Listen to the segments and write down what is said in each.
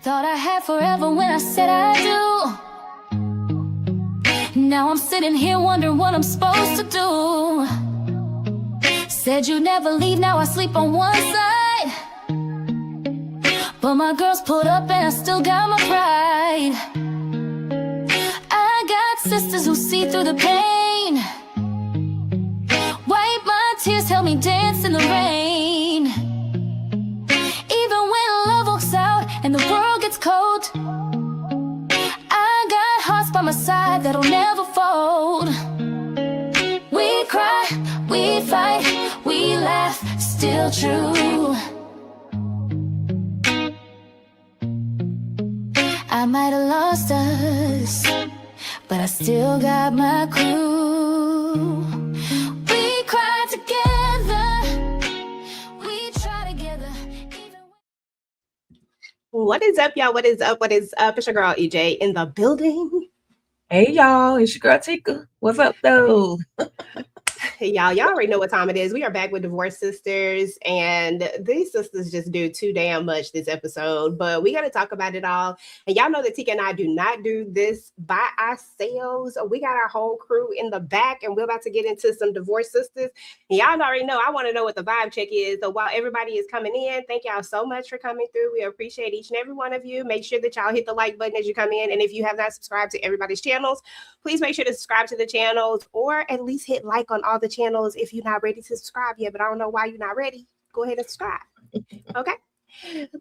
Thought I had forever when I said I do. Now I'm sitting here wondering what I'm supposed to do. Said you'd never leave, now I sleep on one side. But my girls pulled up and I still got my pride. I got sisters who see through the pain. Wipe my tears, help me dance in the rain. Even when love walks out and the world gets cold, I got hearts by my side that'll never fold. We cry, we fight, we laugh, still true. I might have lost us, but I still got my crew. We cry together, we try together. What is up, y'all? What is up? What is up? It's your girl EJ in the building. Hey, y'all. It's your girl Tika. What's up, though? Y'all already know what time it is. We are back with Divorced Sisters, and these sisters just do too damn much this episode, but we got to talk about it all. And y'all know that Tika and I do not do this by ourselves. We got our whole crew in the back, and we're about to get into some Divorced Sisters. And y'all already know, I want to know what the vibe check is. So while everybody is coming in, thank y'all so much for coming through. We appreciate each and every one of you. Make sure that y'all hit the like button as you come in. And if you have not subscribed to everybody's channels, please make sure to subscribe to the channels, or at least hit like on all the channels if you're not ready to subscribe yet. But I don't know why you're not ready. Go ahead and subscribe. Okay.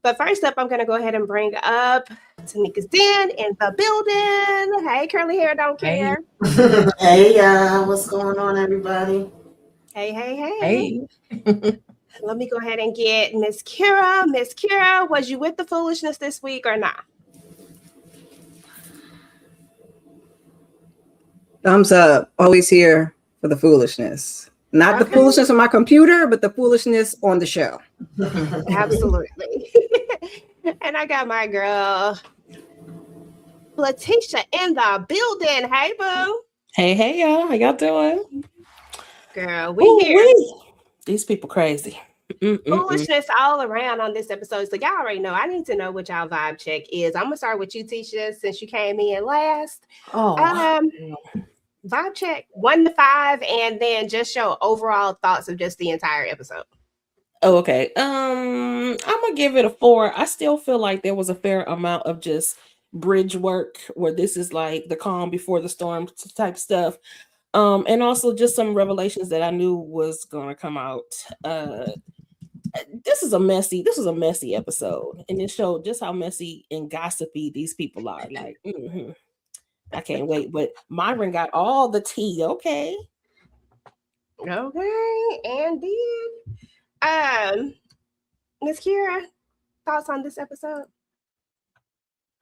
But first up, I'm going to go ahead and bring up Tanika's Den in the building. Hey, curly hair, don't care. Hey, y'all. What's going on, everybody? Hey. Let me go ahead and get Miss Kira. Miss Kira, was you with the foolishness this week or not? Thumbs up. Always here for the foolishness. Not the foolishness on my computer, but the foolishness on the show. Absolutely. And I got my girl, Letitia, in the building. Hey, boo. Hey, y'all. How y'all doing? Girl, we here. These people crazy. Foolishness all around on this episode. So y'all already know. I need to know what y'all vibe check is. I'm going to start with you, Tisha, since you came in last. Vibe check 1 to 5, and then just show overall thoughts of just the entire episode. Oh, okay. I'm gonna give it a 4. I still feel like there was a fair amount of just bridge work, where this is like the calm before the storm type stuff. And also just some revelations that I knew was gonna come out. This was a messy episode, and it showed just how messy and gossipy these people are. Like, I can't wait. But Myron got all the tea. Okay, and then Miss Kira, thoughts on this episode?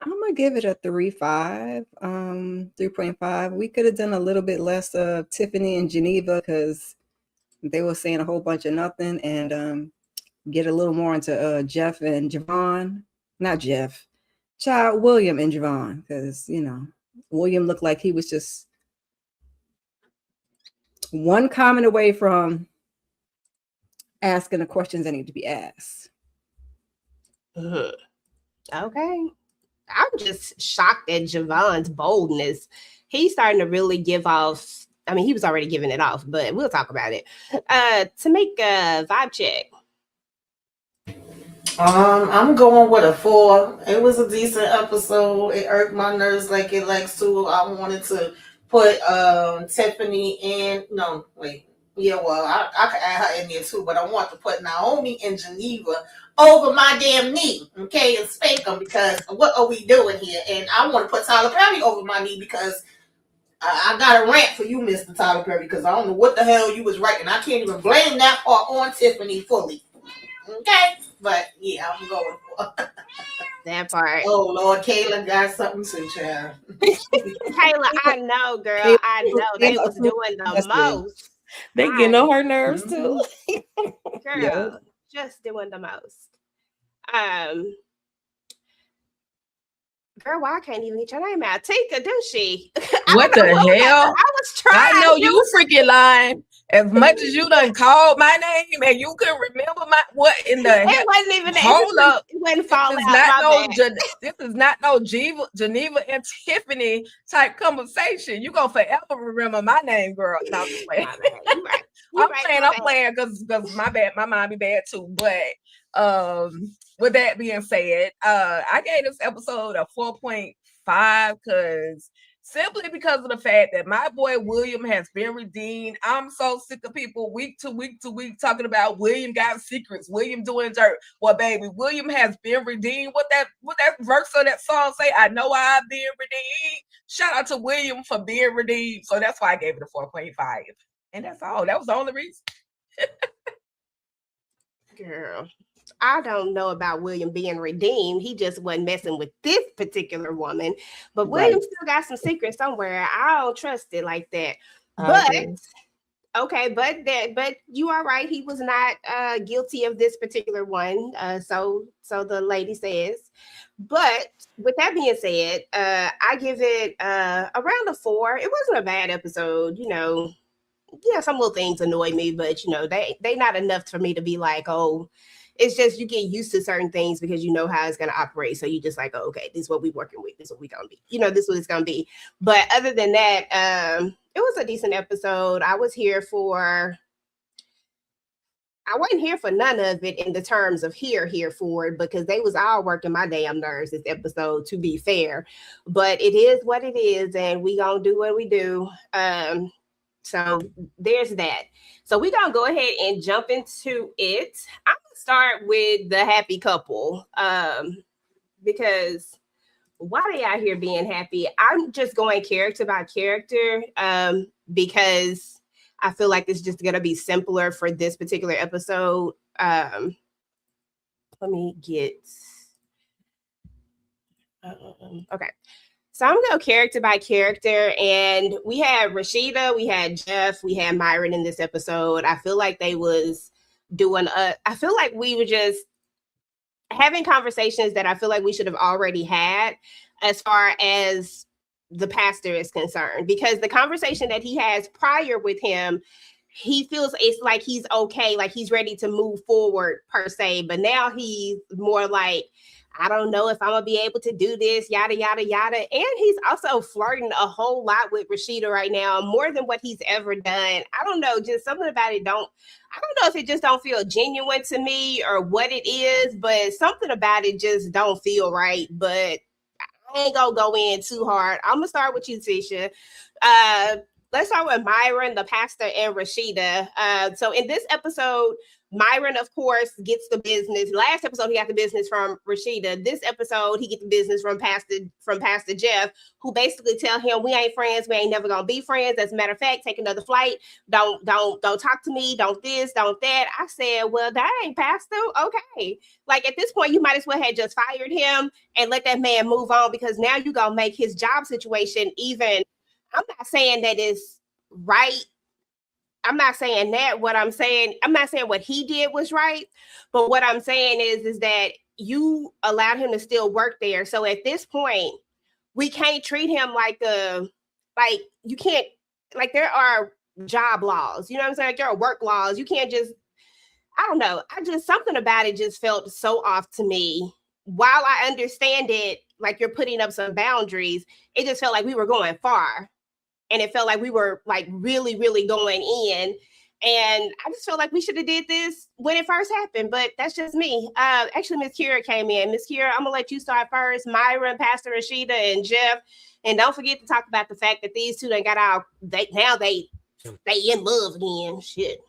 I'm gonna give it a 3.5. We could have done a little bit less of Tiffany and Geneva, because they were saying a whole bunch of nothing, and get a little more into Jeff and Javon. Not Jeff, William and Javon, because William looked like he was just one comment away from asking the questions that need to be asked. Okay. I'm just shocked at Javon's boldness. He's starting to really give off. I mean, he was already giving it off, but we'll talk about it. To make a vibe check. I'm going with a 4. It was a decent episode. It irked my nerves like it likes to. I wanted to put Tiffany in. No, wait. Yeah, well, I could add her in there too, but I want to put Naomi and Geneva over my damn knee, okay, and spank them, because what are we doing here? And I want to put Tyler Perry over my knee, because I got a rant for you, Mr. Tyler Perry, because I don't know what the hell you was writing. I can't even blame that part on Tiffany fully. Okay, but yeah, I'm going for that part. Oh Lord, Kayla got something to child. Kayla, I know, girl. I know they was doing the most. They getting on her nerves too. Girl, just doing the most. Girl, why I can't even get your name out? Tika, do she? What the hell? I was trying. I know you freaking lying. As much as you done called my name and you couldn't remember what in the hell? It wasn't even that. Hold up. It wasn't This falling is out. not My no bad. this is not no Geneva and Tiffany type conversation. You gonna forever remember my name, girl. No, I'm just playing. My bad. You right. You right. I'm playing because my bad, my mind be bad too. But with that being said, I gave this episode a 4.5 simply because of the fact that my boy William has been redeemed. I'm so sick of people week to week talking about William got secrets, William doing dirt. Well, baby, William has been redeemed. What that verse of that song say? I know I've been redeemed. Shout out to William for being redeemed. So that's why I gave it a 4.5. And that's all. That was the only reason. Girl, I don't know about William being redeemed. He just wasn't messing with this particular woman. But William still got some secrets somewhere. I don't trust it like that. But okay, but you are right. He was not guilty of this particular one. So the lady says. But with that being said, I give it around a 4. It wasn't a bad episode, Yeah, some little things annoy me, but they not enough for me to be like, oh, it's just you get used to certain things because you know how it's gonna operate. So you just like, oh, okay, this is what we working with, this is what we gonna be, this is what it's gonna be. But other than that, it was a decent episode. I wasn't here for none of it in the terms of here for it, because they was all working my damn nerves this episode, to be fair. But it is what it is, and we gonna do what we do. So there's that. So we're going to go ahead and jump into it. I'm going to start with the happy couple because why they out here being happy? I'm just going character by character because I feel like it's just going to be simpler for this particular episode. Let me get... okay. So I'm going to go character by character. And we had Rashida, we had Jeff, we had Myron in this episode. I feel like they was I feel like we were just having conversations that I feel like we should have already had as far as the pastor is concerned. Because the conversation that he has prior with him, he feels it's like he's okay, like he's ready to move forward per se. But now he's more like, I don't know if I'm gonna be able to do this, yada, yada, yada. And he's also flirting a whole lot with Rashida right now, more than what he's ever done. I don't know, just something about it I don't know if it just don't feel genuine to me or what it is, but something about it just don't feel right. But I ain't gonna go in too hard. I'm gonna start with you, Tisha. Let's start with Myron, the pastor, and Rashida. So in this episode, Myron, of course, gets the business. Last episode, he got the business from Rashida. This episode, he gets the business from Pastor Jeff, who basically tell him, we ain't friends. We ain't never gonna be friends. As a matter of fact, take another flight. Don't talk to me. Don't this, don't that. I said, well, that ain't Pastor. Okay. Like at this point, you might as well have just fired him and let that man move on, because now you gonna make his job situation even. I'm not saying that it's right. I'm not saying that. I'm not saying what he did was right, but what I'm saying is that you allowed him to still work there. So at this point, we can't treat him like you can't, like there are job laws, you know what I'm saying? Like there are work laws. You can't just, I don't know. Something about it just felt so off to me. While I understand it, like you're putting up some boundaries, it just felt like we were going far. And it felt like we were like really, really going in. And I just felt like we should have did this when it first happened, but that's just me. Actually, Miss Kira came in. Miss Kira, I'm gonna let you start first. Myron, Pastor Rashida, and Jeff. And don't forget to talk about the fact that these two done got out. They in love again. Shit.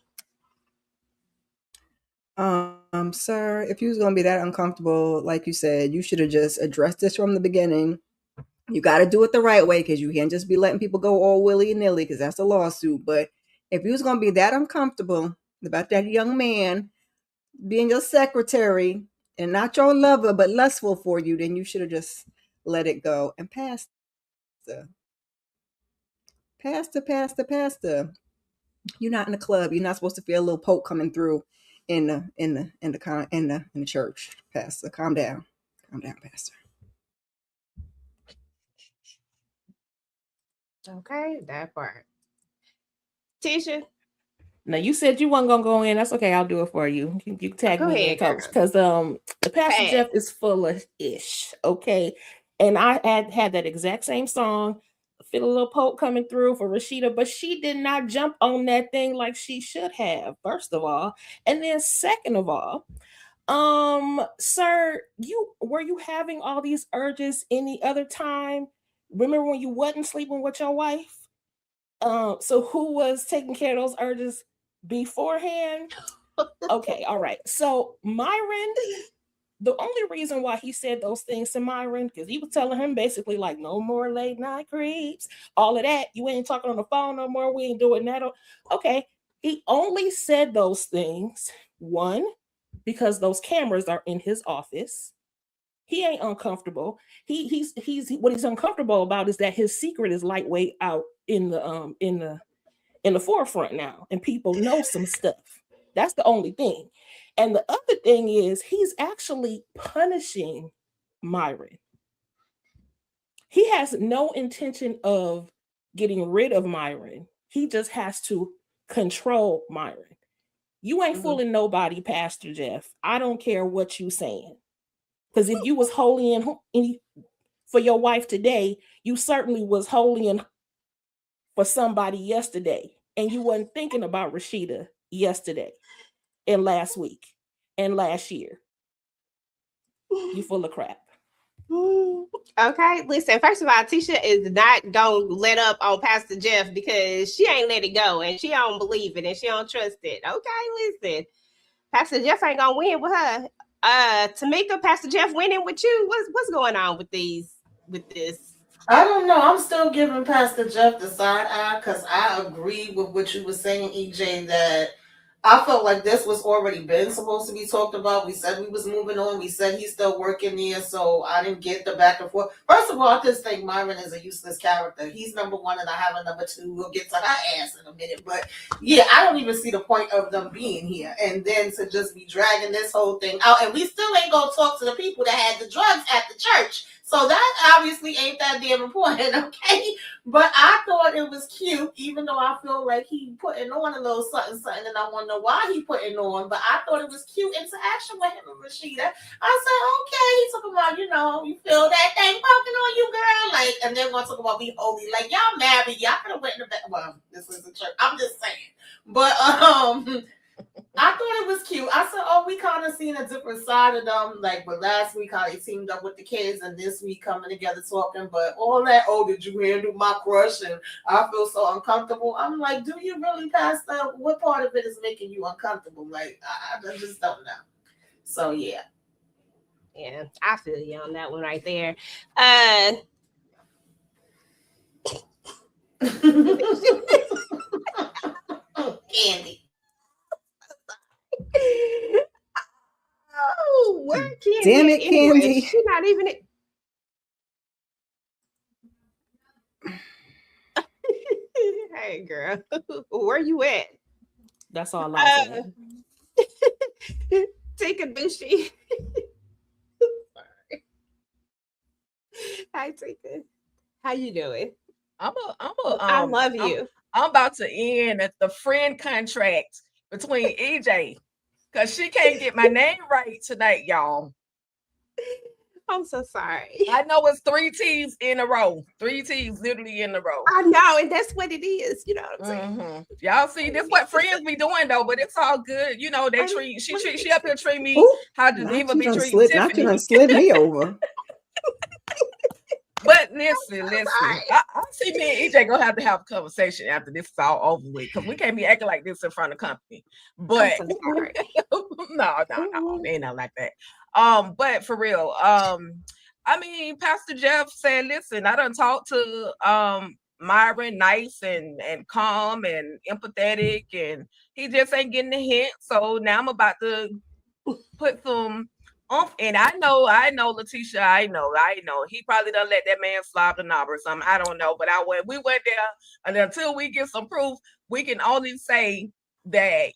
Sir, if you was gonna be that uncomfortable, like you said, you should have just addressed this from the beginning. You got to do it the right way, because you can't just be letting people go all willy-nilly, because that's a lawsuit. But if you was going to be that uncomfortable about that young man being your secretary and not your lover, but lustful for you, then you should have just let it go. And pastor. You're not in the club. You're not supposed to feel a little poke coming through in the church. Pastor, calm down, pastor. Okay, that part. Tisha. Now you said you weren't gonna go in. That's okay. I'll do it for you. You tag Go me in, ahead, coach, girl. because the Pastor Tag. Jeff is full of ish. Okay, and I had that exact same song. Feel a little poke coming through for Rashida, but she did not jump on that thing like she should have. First of all, and then second of all, sir, were you having all these urges any other time? Remember when you wasn't sleeping with your wife? So who was taking care of those urges beforehand? Okay, all right. So Myron, the only reason why he said those things to Myron, because he was telling him basically like no more late night creeps, all of that. You ain't talking on the phone no more. We ain't doing that. Okay. He only said those things, one, because those cameras are in his office. He ain't uncomfortable. He's what he's uncomfortable about is that his secret is lightweight out in the forefront now, and people know some stuff. That's the only thing. And the other thing is he's actually punishing Myron. He has no intention of getting rid of Myron. He just has to control Myron. You ain't fooling nobody, Pastor Jeff. I don't care what you saying. Because if you was holy in for your wife today, you certainly was holy in for somebody yesterday. And you wasn't thinking about Rashida yesterday and last week and last year. You full of crap. Okay, listen. First of all, Tisha is not gonna let up on Pastor Jeff because she ain't let it go and she don't believe it and she don't trust it. Okay, listen. Pastor Jeff ain't gonna win with her. Tamika, Pastor Jeff winning with you. What's going on with this? I don't know. I'm still giving Pastor Jeff the side eye because I agree with what you were saying, EJ, that I felt like this was already been supposed to be talked about. We said we was moving on. We said he's still working there, so I didn't get the back and forth. First of all, I just think Myron is a useless character. He's number one, and I have a number two. We'll get to her ass in a minute. But yeah, I don't even see the point of them being here. And then to just be dragging this whole thing out. And we still ain't going to talk to the people that had the drugs at the church. So that obviously ain't that damn important, okay? But I thought it was cute, even though I feel like he putting on a little something, and I want to know why he putting on. But I thought it was cute interaction with him and Rashida. I said, okay, he's talking about, you feel that thing poking on you, girl, like, and then we're gonna talk about we holy, like y'all married, y'all could have went in the back. Well, this is the church. I'm just saying, but I thought it was cute. I said, oh, we kind of seen a different side of them. Like, but last week how they teamed up with the kids and this week coming together talking. But all that, oh, did you handle my crush? And I feel so uncomfortable. I'm like, do you really, Pastor? What part of it is making you uncomfortable? Like, I just don't know. So, yeah. Yeah, I feel you on that one right there. Candy. Oh, where Candy? Damn it, anyway? Candy. She's not even it. Hey, girl, where you at? That's all I'm saying. TicahDishawn. Hi, Tika. How you doing? I love you. I'm about to end at the friend contract between EJ because she can't get my name right tonight, y'all. I'm so sorry. I know it's 3 T's in a row. 3 T's literally in a row. I know, and that's what it is. You know what I'm saying? Mm-hmm. Y'all see, this what friends be doing though, but it's all good. You know, she up here treat me how Geneva be treating Tiffany. Not you done slid me over. But listen. I see me and EJ gonna have to have a conversation after this is all over with because we can't be acting like this in front of company. But I'm so sorry. no, ain't nothing like that. But for real, I mean, Pastor Jeff said, listen, I done talked to Myron nice and calm and empathetic, and he just ain't getting the hint. So now I'm about to put some and I know, Letitia, I know. He probably done let that man slide the knob or something. I don't know, but we went there, and until we get some proof, we can only say that,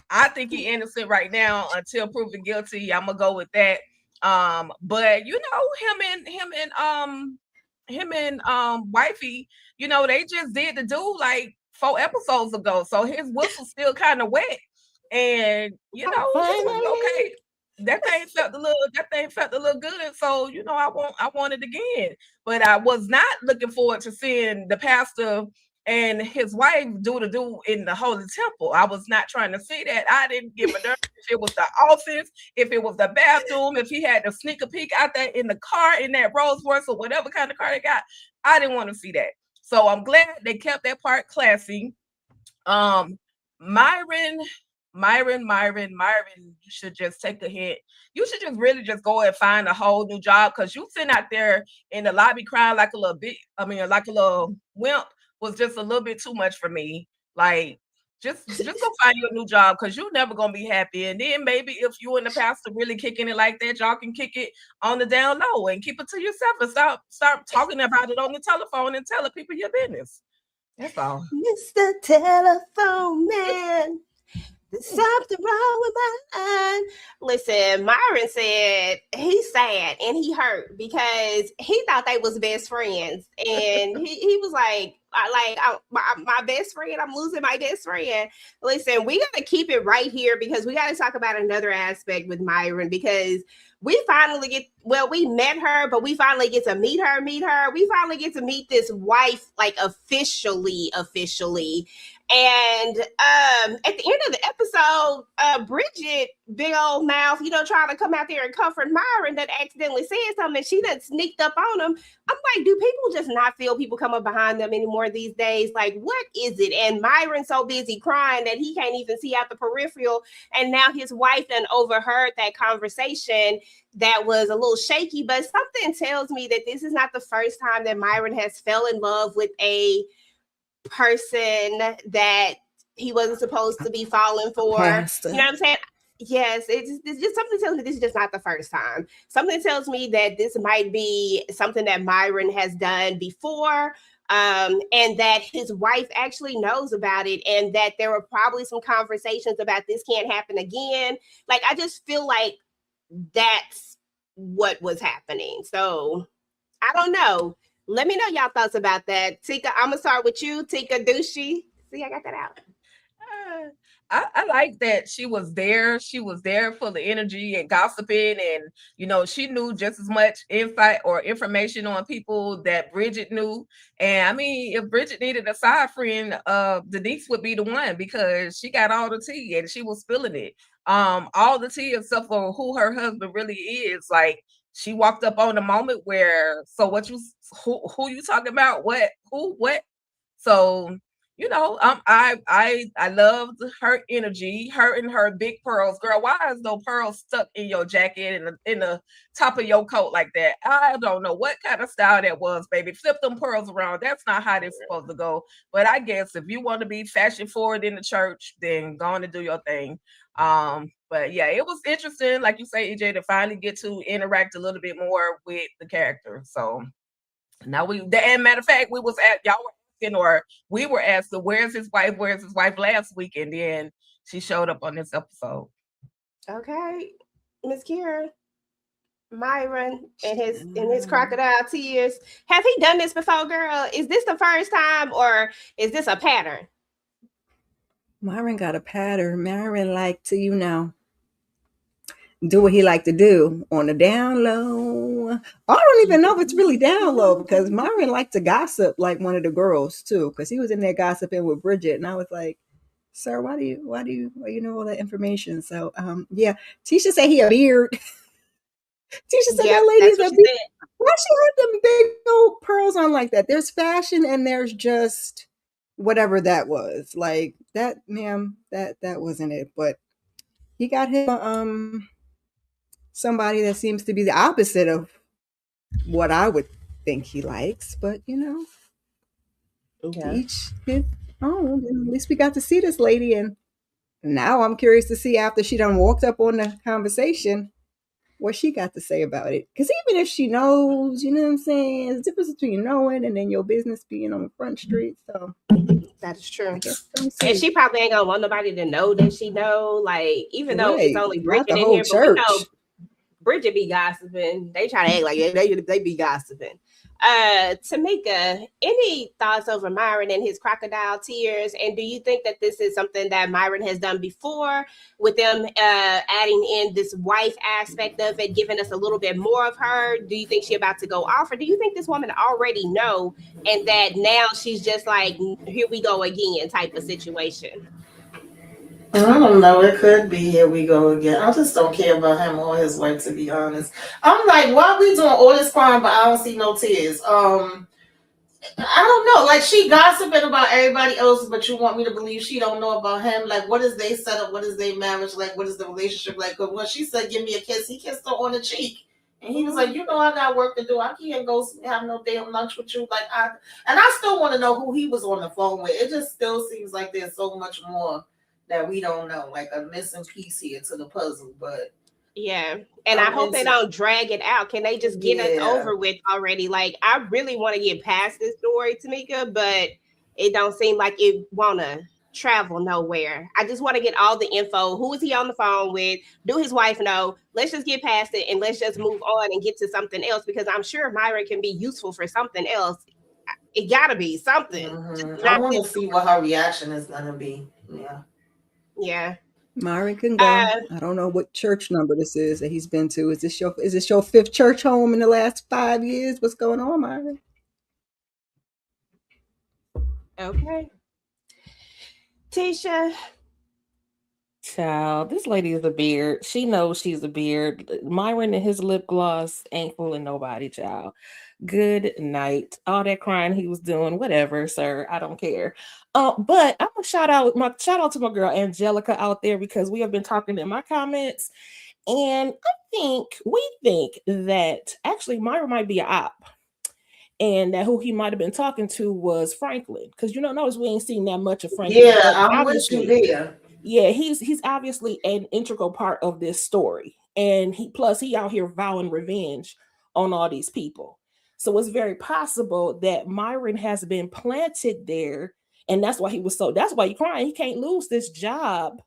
I think he's innocent right now until proven guilty. I'm gonna go with that. But him and wifey, they just did the dude like 4 episodes ago, so his whistle's still kind of wet. And you know, okay, that thing felt a little good. So you know, I want it again. But I was not looking forward to seeing the pastor and his wife do in the holy temple. I was not trying to see that. I didn't give a darn if it was the office, if it was the bathroom, if he had to sneak a peek out there in the car, in that Rolls Royce or whatever kind of car they got. I didn't want to see that. So I'm glad they kept that part classy. Myron, you should just take a hit. You should just really just go and find a whole new job, because you sitting out there in the lobby crying like a little like a little wimp was just a little bit too much for me. Like, just go find you a new job, because you're never gonna be happy. And then maybe if you and the pastor really kicking it like that, y'all can kick it on the down low and keep it to yourself and stop talking about it on the telephone and telling people your business. That's all. Mr. Telephone Man, there's something wrong with my line. Listen, Myron said he's sad and he hurt because he thought they was best friends. And he was like, my best friend, I'm losing my best friend. Listen, we got to keep it right here, because we got to talk about another aspect with Myron, because we finally we met her, but we finally get to meet her. We finally get to meet this wife, like officially. And at the end of the episode, Bridget, big old mouth, trying to come out there and comfort Myron that accidentally said something, and she done sneaked up on him. I'm like, do people just not feel people come up behind them anymore these days? Like, what is it? And Myron's so busy crying that he can't even see out the peripheral. And now his wife done overheard that conversation that was a little shaky, but something tells me that this is not the first time that Myron has fell in love with a person that he wasn't supposed to be falling for. Pastor. You know what I'm saying? Yes, it's just something tells me this is just not the first time. Something tells me that this might be something that Myron has done before, and that his wife actually knows about it, and that there were probably some conversations about this can't happen again. Like, I just feel like that's what was happening. So I don't know. Let me know y'all thoughts about that. Tika, I'm gonna start with you. TicahDishawn. See, I got that out. I like that she was there. She was there full of energy and gossiping, and she knew just as much insight or information on people that Bridget knew. And I mean, if Bridget needed a side friend, Denise would be the one, because she got all the tea and she was spilling it. All the tea except for who her husband really is. Like, she walked up on the moment where, so who you talking about? What? So, I loved her energy, her and her big pearls. Girl, why is no pearls stuck in your jacket and in the top of your coat like that? I don't know what kind of style that was, baby. Flip them pearls around. That's not how they're supposed to go. But I guess if you want to be fashion forward in the church, then go on and do your thing. But yeah, it was interesting, like you say, EJ, to finally get to interact a little bit more with the character. So now and matter of fact, we was at y'all were asking, or we were asked, where's his wife last week, and then she showed up on this episode. Okay, Miss Kira, Myron and his crocodile tears. Have he done this before, girl? Is this the first time, or is this a pattern? Myron got a pattern. Myron like to, do what he like to do on the down low. I don't even know if it's really down low, because Myron liked to gossip like one of the girls too, because he was in there gossiping with Bridget, and I was like, sir, why do you know all that information? So yeah, Tisha said he a beard. Tisha said that lady's a beard. Why she had them big old pearls on like that? There's fashion and there's just whatever that was. Like that, ma'am, that wasn't it. But he got him somebody that seems to be the opposite of what I would think he likes. But Okay. each his own. And at least we got to see this lady, and now I'm curious to see, after she done walked up on the conversation, what she got to say about it. Because even if she knows, you know what I'm saying, there's a difference between knowing and then your business being on the front street. So that is true. And she probably ain't gonna want nobody to know that she know. Like, even though it's only breaking in here, church. but we know Bridget be gossiping. They try to act like they be gossiping. Tamika, any thoughts over Myron and his crocodile tears? And do you think that this is something that Myron has done before with them adding in this wife aspect of it, giving us a little bit more of her? Do you think she about to go off, or do you think this woman already know and that now she's just like, here we go again type of situation? I don't know. It could be here we go again. I just don't care about him or his wife, to be honest. I'm like, why are we doing all this crime, but I don't see no tears? I don't know. Like, she gossiping about everybody else, but you want me to believe she don't know about him? Like, what is they setup? What is their marriage like? What is the relationship like? Because when she said, "Give me a kiss," he kissed her on the cheek, and he was like, "You know, I got work to do. I can't go have no damn lunch with you." And I still want to know who he was on the phone with. It just still seems like there's so much more that we don't know, like a missing piece here to the puzzle. But yeah, and I hope they don't drag it out. Can they just get us over with already? Like, I really want to get past this story, Tamika, but it don't seem like it want to travel nowhere. I just want to get all the info. Who is he on the phone with? Do his wife know? Let's just get past it and let's just move on and get to something else, because I'm sure Myra can be useful for something else. It gotta be something. I want to see what her reaction is gonna be. Yeah. Myron can go. I don't know what church number this is that he's been to. Is this your fifth church home in the last 5 years? What's going on, Myron? Okay. Tisha. Child, this lady is a beard. She knows she's a beard. Myron and his lip gloss ain't fooling nobody, child. Good night. All that crying he was doing, whatever, sir. I don't care. But I'm gonna shout out to my girl Angelica out there, because we have been talking in my comments, and we think that actually Myron might be a op, and that who he might have been talking to was Franklin, because you don't notice we ain't seen that much of Franklin. Yeah, I'm with you there. Yeah, he's obviously an integral part of this story, and he out here vowing revenge on all these people. So it's very possible that Myron has been planted there, and that's why that's why he's crying. He can't lose this job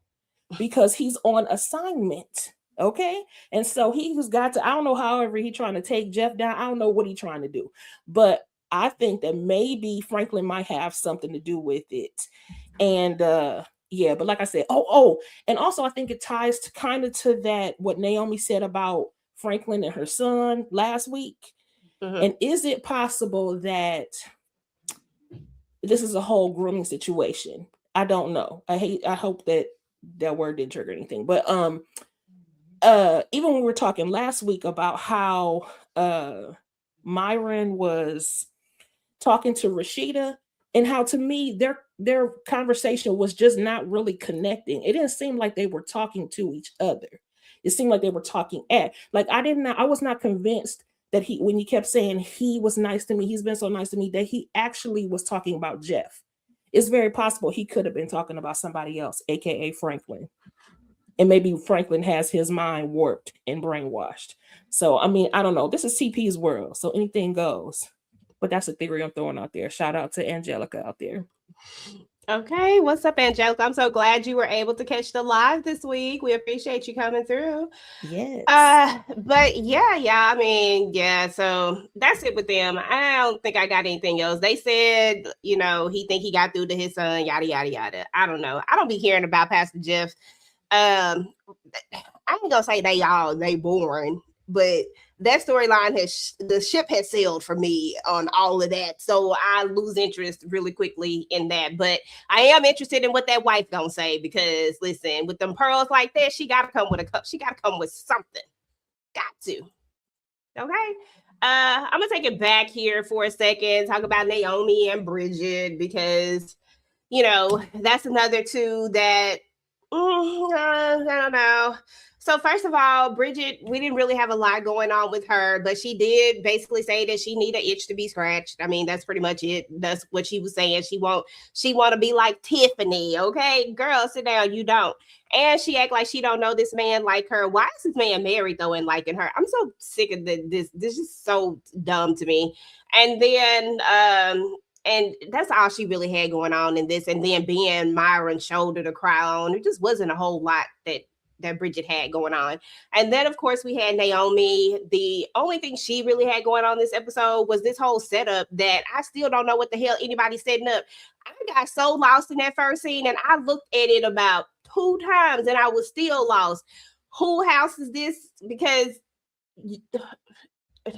because he's on assignment. Okay. And so he's got to, I don't know, however he's trying to take Jeff down. I don't know what he's trying to do, but I think that maybe Franklin might have something to do with it. And yeah, but like I said, and also I think it ties to kind of to that what Naomi said about Franklin and her son last week. Mm-hmm. And is it possible that this is a whole grooming situation? I don't know. I hope that word didn't trigger anything. But even when we were talking last week about how Myron was talking to Rashida, and how, to me, their conversation was just not really connecting. It didn't seem like they were talking to each other. It seemed like they were talking I was not convinced that when he kept saying he was nice to me, he's been so nice to me, that he actually was talking about Jeff. It's very possible he could have been talking about somebody else, aka Franklin. And maybe Franklin has his mind warped and brainwashed. So, I mean, I don't know. This is CP's world, so anything goes. But that's a theory I'm throwing out there. Shout out to Angelica out there. Okay, what's up, Angelica? I'm so glad you were able to catch the live this week. We appreciate you coming through. Yes. But I mean, so that's it with them. I don't think I got anything else. They said, he think he got through to his son, yada, yada, yada. I don't know. I don't be hearing about Pastor Jeff. I ain't gonna say they boring, but that storyline the ship has sailed for me on all of that. So I lose interest really quickly in that. But I am interested in what that wife gonna say, because listen, with them pearls like that, she gotta come with something. Got to. Okay. I'm gonna take it back here for a second, talk about Naomi and Bridget, because that's another two that I don't know. So first of all, Bridget, we didn't really have a lot going on with her, but she did basically say that she need an itch to be scratched. I mean, that's pretty much it. That's what she was saying. She want to be like Tiffany. Okay, girl, sit down. You don't. And she act like she don't know this man like her. Why is this man married though and liking her? I'm so sick of this. This is so dumb to me. And then and that's all she really had going on in this. And then being Myron's shoulder to cry on, it just wasn't a whole lot that Bridget had going on. And then, of course, we had Naomi. The only thing she really had going on this episode was this whole setup that I still don't know what the hell anybody's setting up. I got so lost in that first scene, and I looked at it about 2 times, and I was still lost. Who house is this? Because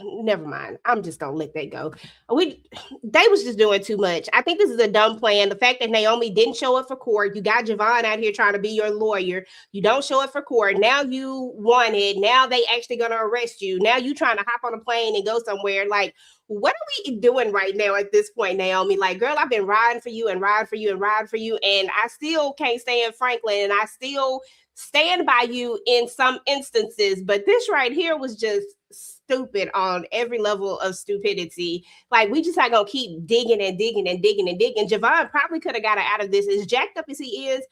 never mind. I'm just gonna let that go. They was just doing too much. I think this is a dumb plan. The fact that Naomi didn't show up for court, you got Javon out here trying to be your lawyer. You don't show up for court. Now you want it. Now they actually gonna arrest you. Now you trying to hop on a plane and go somewhere. Like, what are we doing right now at this point, Naomi? Like, girl, I've been riding for you and riding for you and riding for you, and I still can't stand Franklin, and I still stand by you in some instances, but this right here was just stupid on every level of stupidity. Like, we just not gonna keep digging and digging and digging and digging. Javon probably could have got her out of this. As jacked up as he is,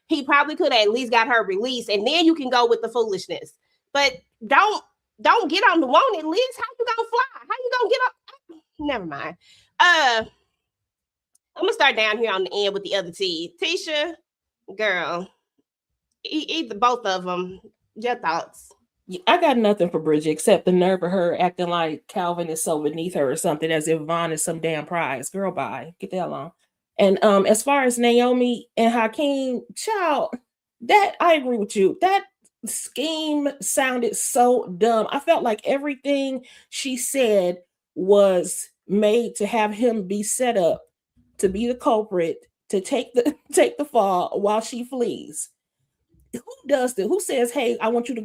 he probably could have at least got her released, and then you can go with the foolishness. But don't get on the wanted list. How you gonna fly? How you gonna get up? Never mind. I'm gonna start down here on the end with the other T. Tisha, girl, either both of them. Your thoughts? I got nothing for Bridget except the nerve of her acting like Calvin is so beneath her or something, as if Vaughn is some damn prize. Girl, bye. Get the hell on. And as far as Naomi and Hakeem, child, that I agree with you. That scheme sounded so dumb. I felt like everything she said was made to have him be set up to be the culprit, to take the fall while she flees. Who does that? Who says, hey, I want you to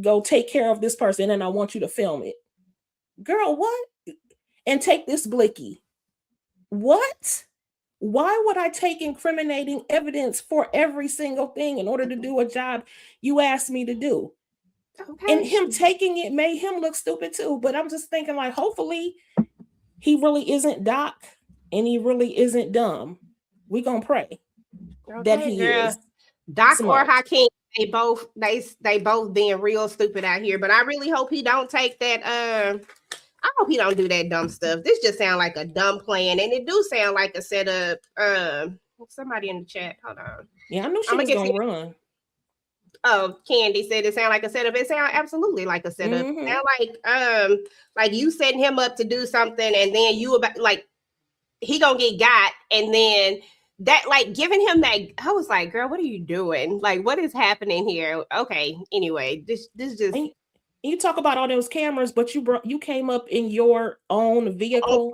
go take care of this person and I want you to film it? Girl, what? And take this blicky. What? Why would I take incriminating evidence for every single thing in order to do a job you asked me to do? Okay. And him taking it made him look stupid too. But I'm just thinking, like, hopefully he really isn't Doc and he really isn't dumb. We gonna pray that he is. Doc smart. or Hakeem, they both being real stupid out here. But I really hope he don't take that. I hope he don't do that dumb stuff. This just sounds like a dumb plan, and it do sound like a setup. Somebody in the chat, hold on. Yeah, I knew she was gonna run. Oh, Candy said it sounded like a setup. It sounds absolutely like a setup. Mm-hmm. Sound like you setting him up to do something, and then he gonna get got, and then that, like, giving him that. I was like, girl, what are you doing? Like, what is happening here? Okay, anyway, this just. And you talk about all those cameras, but you came up in your own vehicle.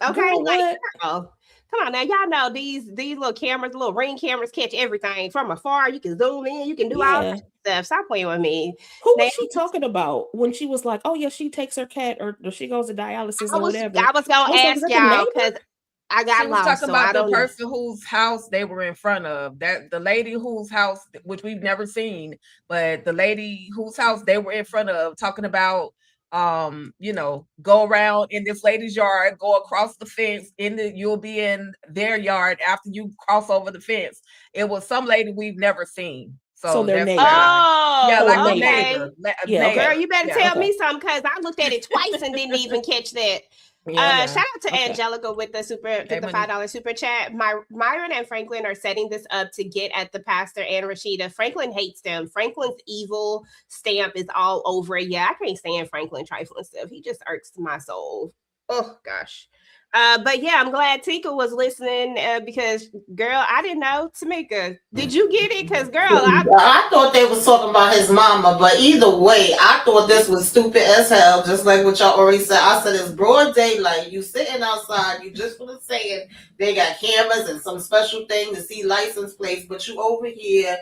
Okay, girl, like, girl, come on now, y'all know these little cameras, little Ring cameras catch everything from afar. You can zoom in, you can do all that stuff. Stop playing with me. Who was she talking about when she was like, oh yeah, she takes her cat or she goes to dialysis or whatever? I was gonna ask y'all because I got she was lost. Talking about the person whose house they were in front of. That the lady whose house, which we've never seen, but the lady whose house they were in front of, talking about go around in this lady's yard, go across the fence, you'll be in their yard after you cross over the fence. It was some lady we've never seen. So they're that's neighbors. yeah, like okay. a neighbor. Girl, you better tell me something because I looked at it twice and didn't even catch that. Shout out to Angelica with the $5 super chat. Myron and Franklin are setting this up to get at the pastor and Rashida. Franklin hates them. Franklin's evil stamp is all over it. Yeah, I can't stand Franklin trifling stuff. He just irks my soul. Oh gosh. But yeah, I'm glad Tika was listening because, girl, I didn't know. Tamika, did you get it? Because, girl, I thought they was talking about his mama, but either way, I thought this was stupid as hell. Just like what y'all already said. I said it's broad daylight. You sitting outside. You just want to say it. They got cameras and some special thing to see license plates, but you over here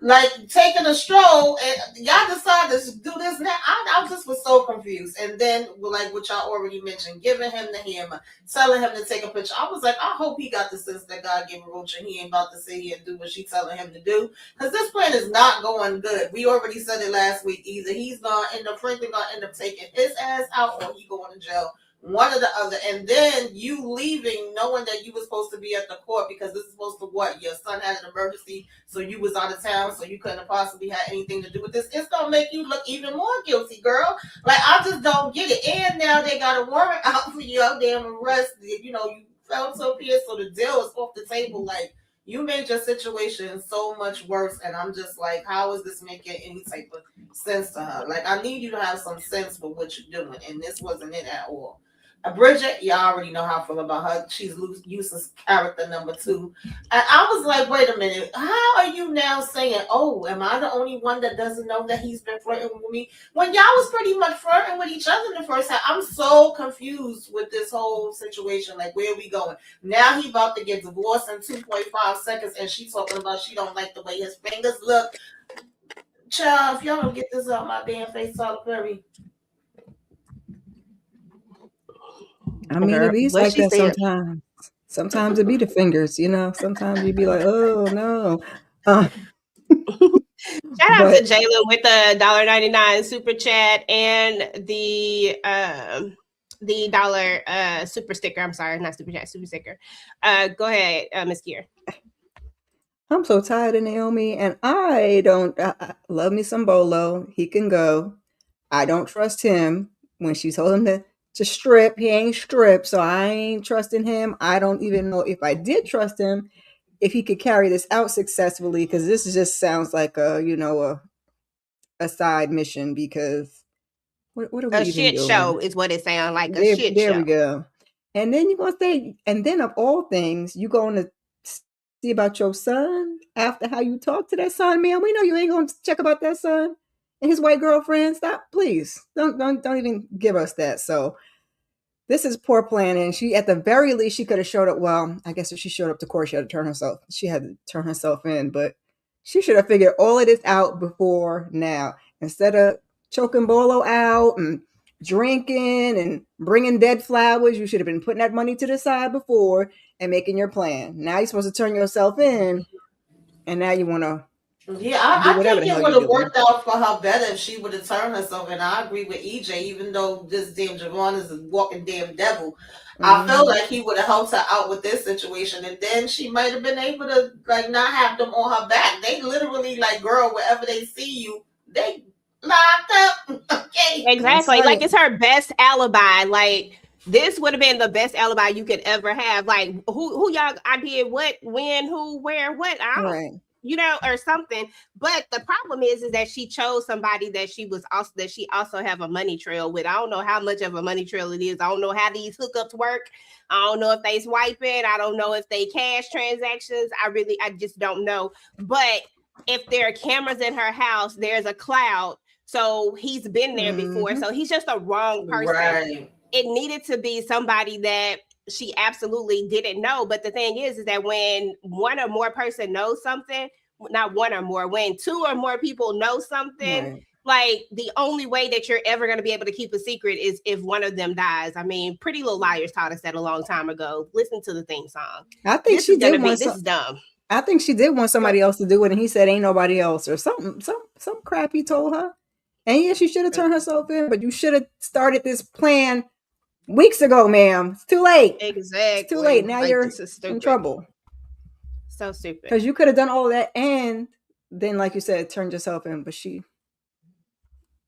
like taking a stroll, and y'all decided to do this now. I just was so confused. And then, like what y'all already mentioned, giving him the hammer, telling him to take a picture. I was like, I hope he got the sense that God gave Roach and he ain't about to sit here and do what she telling him to do. Because this plan is not going good. We already said it last week. Either he's going to end up, Franklin going to end up taking his ass out, or he going to jail. One or the other. And then you leaving knowing that you were supposed to be at the court because this is supposed to your son had an emergency, so you was out of town, so you couldn't have possibly had anything to do with this. It's gonna make you look even more guilty, girl. Like, I just don't get it. And now they got a warrant out for your damn arrest. You fell to appear, so the deal is off the table. Like, You made your situation so much worse, and I'm just like, how is this making any type of sense to her? Like, I need you to have some sense for what you're doing, and this wasn't it at all. Bridget, y'all already know how I feel about her. She's useless character number 2. And I was like, wait a minute, how are you now saying, oh, am I the only one that doesn't know that he's been flirting with me? When y'all was pretty much flirting with each other in the first half. I'm so confused with this whole situation. Like, where are we going? Now he about to get divorced in 2.5 seconds, and she talking about she don't like the way his fingers look. Child, if y'all don't get this out my damn face, Tyler Perry. I mean, Girl, it be what like she that said. sometimes. Sometimes it be the fingers, you know. Sometimes you be like, oh no. Uh, Shout out but to Jalen with the $1.99 super chat and the dollar super sticker. I'm sorry, not super chat, super sticker. Go ahead, Miss Kier. I'm so tired of Naomi, and I don't I love me some Bolo. He can go. I don't trust him. When she told him to strip, he ain't stripped, so I ain't trusting him. I don't even know if I did trust him, if he could carry this out successfully, because this just sounds like a side mission. Because what are we A even shit doing? show is what it sounds like. A There, shit there show. we go. And then you're gonna say, and then of all things, you going to see about your son after how you talk to that son, man. We know you ain't gonna check about that son and his white girlfriend. Stop, please. Don't even give us that. So this is poor planning. She, at the very least, she could have showed up. Well, I guess if she showed up to court, she had to turn herself in, but she should have figured all of this out before now, instead of choking Bolo out and drinking and bringing dead flowers. You should have been putting that money to the side before and making your plan. Now you're supposed to turn yourself in, and now you want to Yeah, do I whatever think the it hell would you're have doing. worked out for her better if she would have turned herself. And I agree with EJ, even though this damn Javon is a walking damn devil, I felt like he would have helped her out with this situation, and then she might have been able to like not have them on her back. They literally like, girl, wherever they see you, they locked up. Okay. Exactly. That's Like, right. it's her best alibi. Like, this would have been the best alibi you could ever have. Like, who y'all, I did what, when, who, where, what, I don't, Right. or something. But the problem is that she chose somebody that she also have a money trail with. I don't know how much of a money trail it is. I don't know how these hookups work. I don't know if they swiping. I don't know if they cash transactions. I just don't know. But if there are cameras in her house, there's a cloud. So he's been there before. So he's just a wrong person. Right. It needed to be somebody that she absolutely didn't know. But the thing is that when one or more person knows something, not one or more, when 2 or more people know something, Right. like, the only way that you're ever going to be able to keep a secret is if one of them dies. I mean, Pretty Little Liars taught us that a long time ago. Listen to the theme song. I think This she is gonna did be want this some. is dumb. I think she did want somebody else to do it, and he said ain't nobody else or something. Some crap he told her. And yes, she should have turned herself in, but you should have started this plan weeks ago, ma'am. It's too late. Exactly. It's too late. Now Like, you're this is stupid. in trouble. So stupid. Because you could have done all of that and then, like you said, turned yourself in. But she,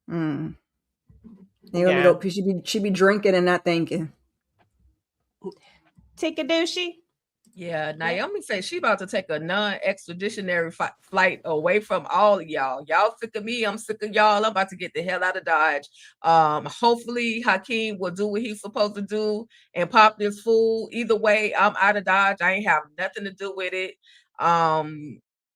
Yeah. she be drinking and not thinking. TicahDishawn. Yeah, Naomi said she about to take a non-extraditionary flight away from all of y'all. Y'all sick of me. I'm sick of y'all. I'm about to get the hell out of Dodge. Hopefully Hakeem will do what he's supposed to do and pop this fool. Either way, I'm out of Dodge. I ain't have nothing to do with it.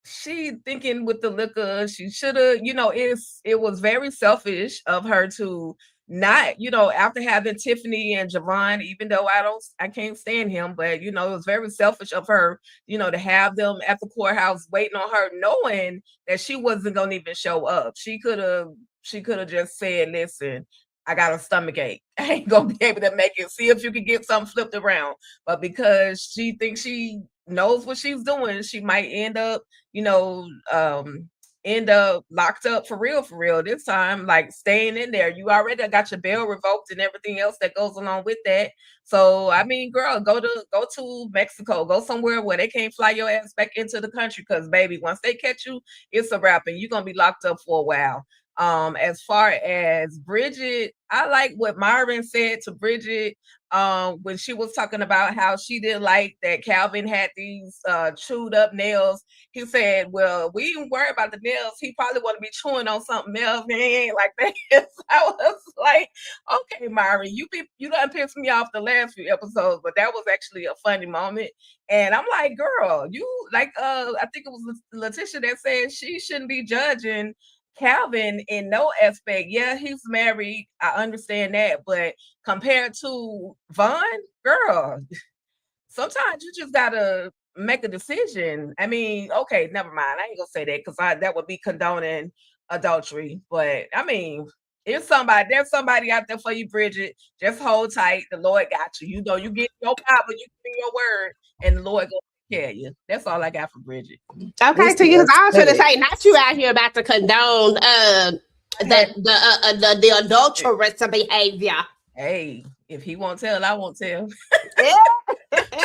She thinking with the liquor, she should have, it was very selfish of her to not, after having Tiffany and Javon, even though I can't stand him, but it was very selfish of her, to have them at the courthouse waiting on her, knowing that she wasn't gonna even show up. She could have just said, listen, I got a stomach ache. I ain't gonna be able to make it. See if you can get something flipped around. But because she thinks she knows what she's doing, she might end up, locked up for real this time, like staying in there. You already got your bail revoked and everything else that goes along with that. So I mean, girl, go to Mexico, go somewhere where they can't fly your ass back into the country, because baby, once they catch you, it's a wrap and you're gonna be locked up for a while. As far as Bridget, I like what Myron said to Bridget when she was talking about how she didn't like that Calvin had these chewed up nails. He said, well, we didn't worry about the nails. He probably want to be chewing on something else. And he ain't like that. So I was like, okay, Myron, you done pissed me off the last few episodes, but that was actually a funny moment. And I'm like, girl, you like I think it was Letitia that said she shouldn't be judging Calvin in no aspect. Yeah, he's married. I understand that, but compared to Vaughn, girl, sometimes you just gotta make a decision. I mean, okay, never mind. I ain't gonna say that because that would be condoning adultery. But I mean, there's somebody out there for you, Bridget. Just hold tight. The Lord got you. You know, you get your Bible, you get your word, and the Lord gonna take care of you. That's all I got for Bridget. Okay, so because I was going to say, not you out here about to condone the adulterous behavior. Hey, if he won't tell, I won't tell.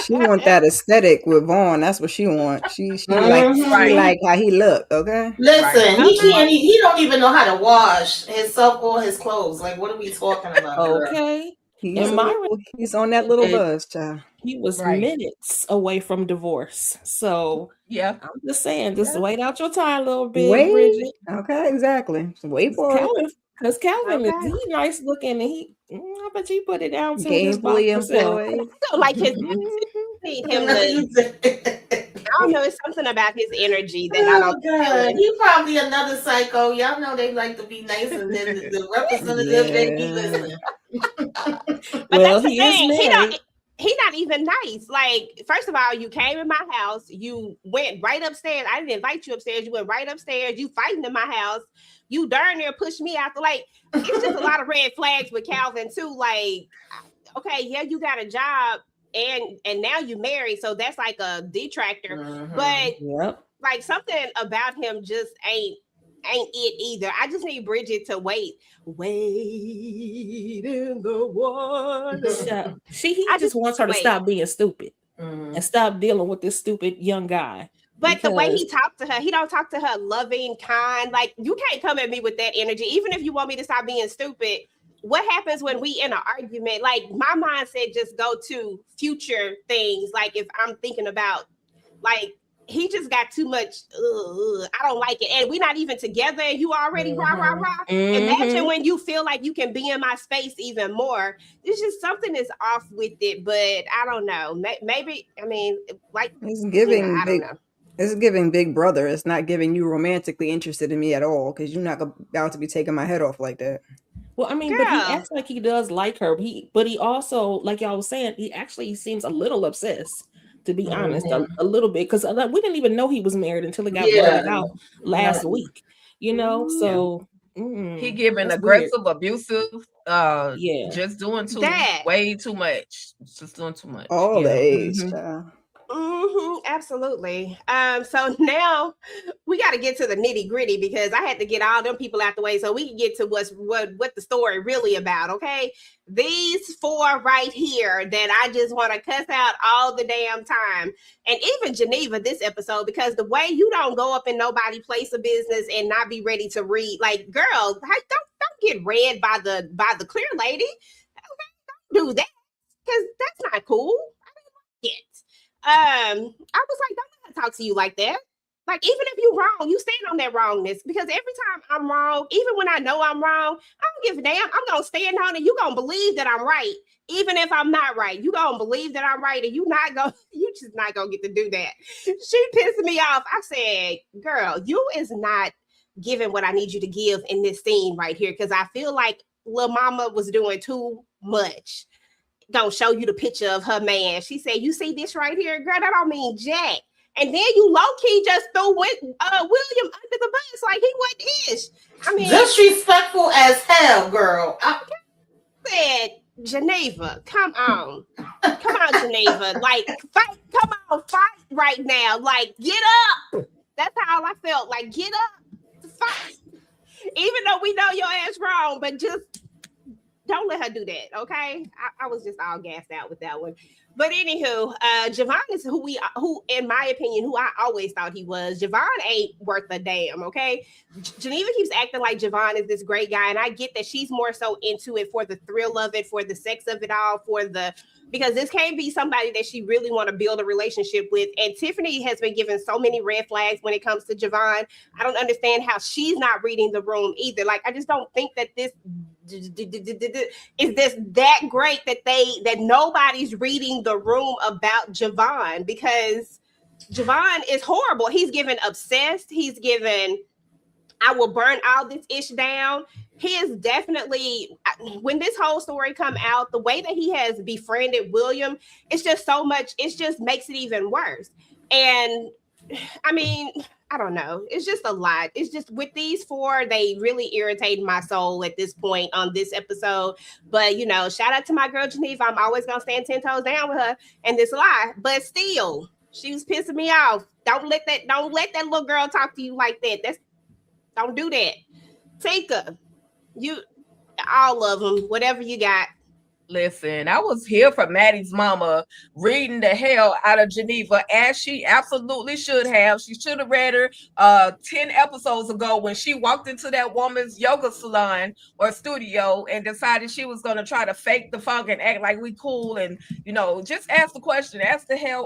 She want that aesthetic with Vaughn. That's what she wants. She like how he look. Okay. Listen, he can't. He don't even know how to wash himself or his clothes. Like, what are we talking about? Okay. He's on that little buzz, child. He was minutes away from divorce. So yeah, I'm just saying, just wait out your time a little bit, Bridget. Okay, exactly. So wait for Calvin, because Calvin is nice looking, and I bet you put it down to his gainfully employed. Like his need him to. I don't know. It's something about his energy that I don't. God, he probably another psycho. Y'all know they like to be nice, and then the representative they be listening. But well, that's the thing. He's not even nice. Like, first of all, you came in my house. You went right upstairs. I didn't invite you upstairs. You went right upstairs. You fighting in my house. You darn near pushed me out. Like, it's just a lot of red flags with Calvin too. Like, okay, yeah, you got a job and now you married, so that's like a detractor. But like something about him just ain't it either. I just need Bridget to wait in the water. He just wants her to stop being stupid and stop dealing with this stupid young guy. But the way he talked to her, he don't talk to her loving, kind. Like, you can't come at me with that energy. Even if you want me to stop being stupid, what happens when we in an argument? Like, my mindset just go to future things. Like, if I'm thinking about, like, he just got too much. I don't like it. And we're not even together. And you already rah. Imagine when you feel like you can be in my space even more. It's just something is off with it. But I don't know. Maybe, I mean, like, it's giving I don't know. It's giving big brother. It's not giving you romantically interested in me at all, because you're not about to be taking my head off like that. Well, I mean, but he acts like he does like her. But he also, like y'all was saying, he seems a little obsessed, to be honest, a little bit, because we didn't even know he was married until it got blurted out last week. You know, so he giving aggressive, abusive. Just doing way too much. Just doing too much. All the age. Absolutely. So now we got to get to the nitty gritty, because I had to get all them people out the way so we can get to what the story really about. Okay, these four right here that I just want to cuss out all the damn time, and even Geneva this episode, because the way you don't go up in nobody place of business and not be ready to read, like, girl, don't get read by the clear lady. Okay, don't do that, because that's not cool. I don't like it. I was like, don't talk to you like that. Like, even if you're wrong, you stand on that wrongness, because every time I'm wrong, even when I know I'm wrong, I don't give a damn. I'm going to stand on it. You're going to believe that I'm right. Even if I'm not right, you're going to believe that I'm right, and you just not going to get to do that. She pissed me off. I said, girl, you is not giving what I need you to give in this scene right here, because I feel like Lil Mama was doing too much. Gonna show you the picture of her man. She said, you see this right here, girl? That don't mean jack. And then you low-key just threw William under the bus like he wasn't ish. I mean, disrespectful as hell, girl. I said, Geneva, come on, Geneva, like, fight, come on, fight right now, like, get up. That's how I felt. Like, get up, fight. Even though we know your ass wrong, but just don't let her do that. Okay. I was just all gassed out with that one. But anywho, Javon is who, in my opinion, who I always thought he was. Javon ain't worth a damn. Okay. Geneva keeps acting like Javon is this great guy, and I get that she's more so into it for the thrill of it, for the sex of it all, because this can't be somebody that she really want to build a relationship with. And Tiffany has been given so many red flags when it comes to Javon. I don't understand how she's not reading the room either. Like, I just don't think that this is this that great that nobody's reading the room about Javon, because Javon is horrible. He's given obsessed. He's given I will burn all this ish down. He is definitely, when this whole story come out, the way that he has befriended William, it's just so much, it just makes it even worse. And I mean, I don't know. It's just a lot. It's just with these four, they really irritate my soul at this point on this episode. But, you know, shout out to my girl Geneva. I'm always going to stand 10 toes down with her and this lie. But still, she was pissing me off. Don't let that little girl talk to you like that. Don't do that. Tika, you all of them, whatever you got. Listen, I was here for Maddie's mama reading the hell out of Geneva, as she absolutely should have. She should have read her 10 episodes ago when she walked into that woman's yoga salon or studio and decided she was going to try to fake the funk and act like we cool. And, you know, just ask the question,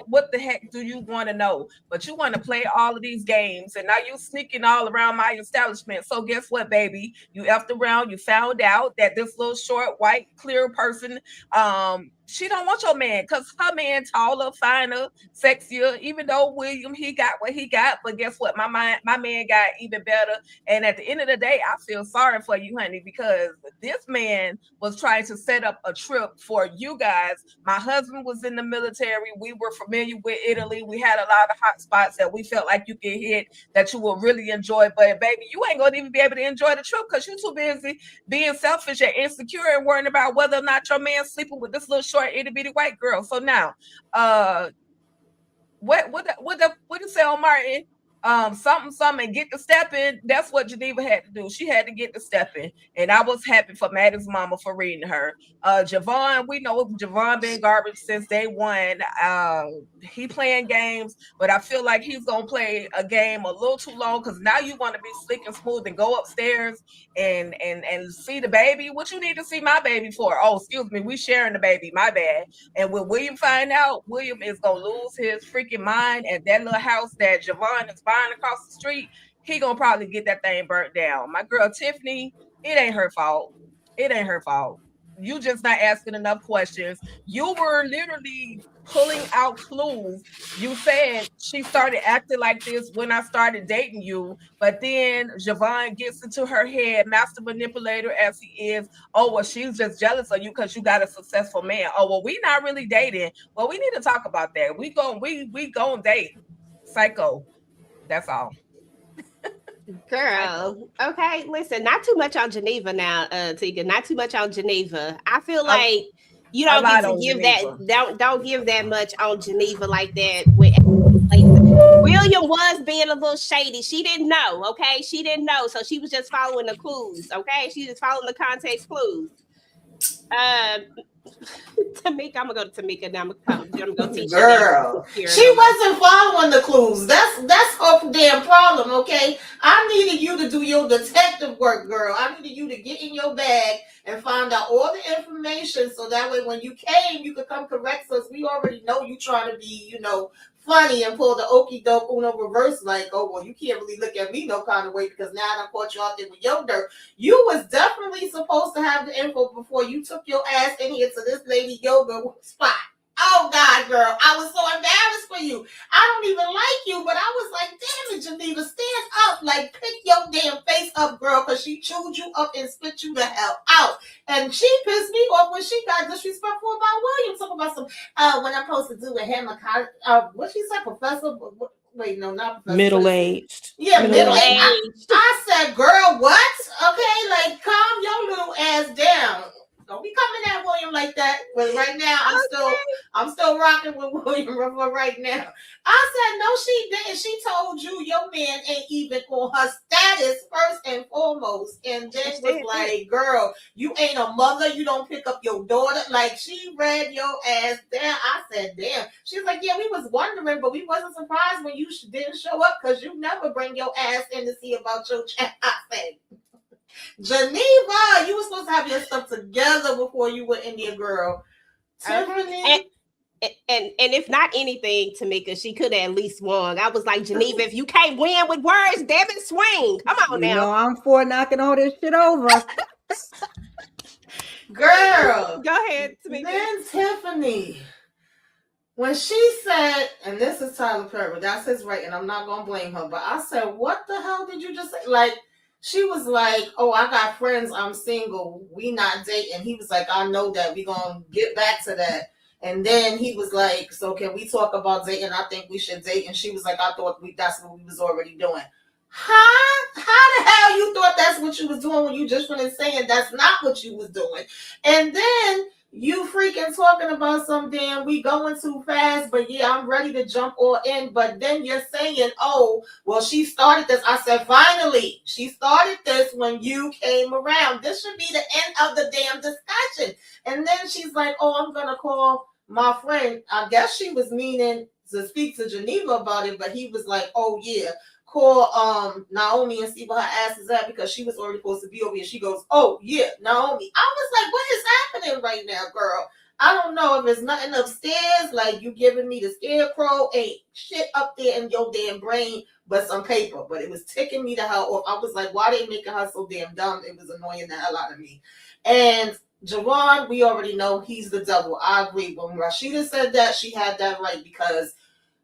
what the heck do you want to know? But you want to play all of these games, and now you sneaking all around my establishment. So guess what, baby? You effed around. You found out that this little short, white, clear person, she don't want your man, because her man taller, finer, sexier. Even though William, he got what he got, but guess what? My man got even better. And at the end of the day, I feel sorry for you, honey, because this man was trying to set up a trip for you guys. My husband was in the military. We were familiar with Italy. We had a lot of hot spots that we felt like you could hit that you will really enjoy. But baby, you ain't gonna even be able to enjoy the trip because you're too busy being selfish and insecure and worrying about whether or not your man's sleeping with this little short itty bitty white girl. So now, what did say on Martin? Something, and get the stepping. That's what Geneva had to do. She had to get the stepping, and I was happy for Maddie's mama for reading her. Javon, we know Javon been garbage since day one. He playing games, but I feel like he's gonna play a game a little too long, because now you want to be slick and smooth and go upstairs and see the baby. What you need to see my baby for? Oh, excuse me, we sharing the baby. My bad. And when William find out, William is gonna lose his freaking mind, and that little house that Javon is buying across the street, he gonna probably get that thing burnt down. My girl Tiffany, it ain't her fault. It ain't her fault. You just not asking enough questions. You were literally pulling out clues. You said she started acting like this when I started dating you, but then Javon gets into her head, master manipulator as he is. Oh, well, she's just jealous of you because you got a successful man. Oh, well, we not really dating. Well, we need to talk about that. We gon' date. Psycho. That's all. Girl, okay, listen, not too much on Geneva now, Tika. Not too much on Geneva. I feel like you don't get to give Geneva. Don't give that much on Geneva like that. William was being a little shady. She didn't know, okay? She didn't know, so she was just following the clues, okay? She was following the context clues. Tamika, I'm gonna go to Tamika now. I'm gonna go teach girl. She wasn't following the clues. That's her damn problem, okay? I needed you to do your detective work, girl. I needed you to get in your bag and find out all the information, so that way when you came, you could come correct us. We already know you trying to be, funny and pull the okie doke Uno reverse, like, oh, well, you can't really look at me no kind of way because now I done caught you out there with your dirt. You was definitely supposed to have the info before you took your ass in here to this lady yoga spot. Oh, God, girl, I was so embarrassed for you. I don't even like you, but I was like, damn it, Geneva, stand up. Like, pick your damn face up, girl, because she chewed you up and spit you the hell out. And she pissed me off when she got disrespectful about William. Talking about some, when I'm supposed to do with him, what she said, professor? Wait, no, not professor. Middle-aged. Yeah, middle-aged. I said, girl, what? Okay, like, calm your little ass down. Don't be coming at William like that. But right now, I'm still rocking with William right now. I said, no, she didn't. She told you your man ain't even on her status first and foremost, and then was like, girl, you ain't a mother, you don't pick up your daughter. Like, she read your ass down. I said, damn. She's like, yeah, we was wondering, but we wasn't surprised when you didn't show up, because you never bring your ass in to see about your child. I said, Geneva, you were supposed to have your stuff together before you went in there, girl. Tiffany. And if not anything, Tamika, she could have at least won. I was like, Geneva, if you can't win with words, damn it, swing. Come on now. You know, I'm for knocking all this shit over. Girl. Go ahead, Tamika. Then Tiffany, when she said, and this is Tyler Perry, that's his right, and I'm not going to blame her, but I said, what the hell did you just say? Like, she was like, oh, I got friends, I'm single, we not dating. He was like, I know that, we going to get back to that. And then he was like, so can we talk about dating? I think we should date. And she was like, I thought that's what we was already doing. Huh? How the hell you thought that's what you was doing when you just finished saying that's not what you was doing? And then you freaking talking about some damn we going too fast, but yeah, I'm ready to jump all in. But then you're saying, oh, well, she started this. I said, finally, she started this when you came around. This should be the end of the damn discussion. And then she's like, oh, I'm going to call my friend. I guess she was meaning to speak to Geneva about it, but he was like, oh, yeah, call Naomi and see where her ass is at, because she was already supposed to be over here. She goes, oh, yeah, Naomi. I was like, what is happening right now, girl? I don't know if it's nothing upstairs, like you giving me the scarecrow, ain't shit up there in your damn brain but some paper. But it was ticking me the hell off. I was like, why they making her so damn dumb? It was annoying the hell out of me. And Javon, we already know he's the devil. I agree. When Rashida said that, she had that right, because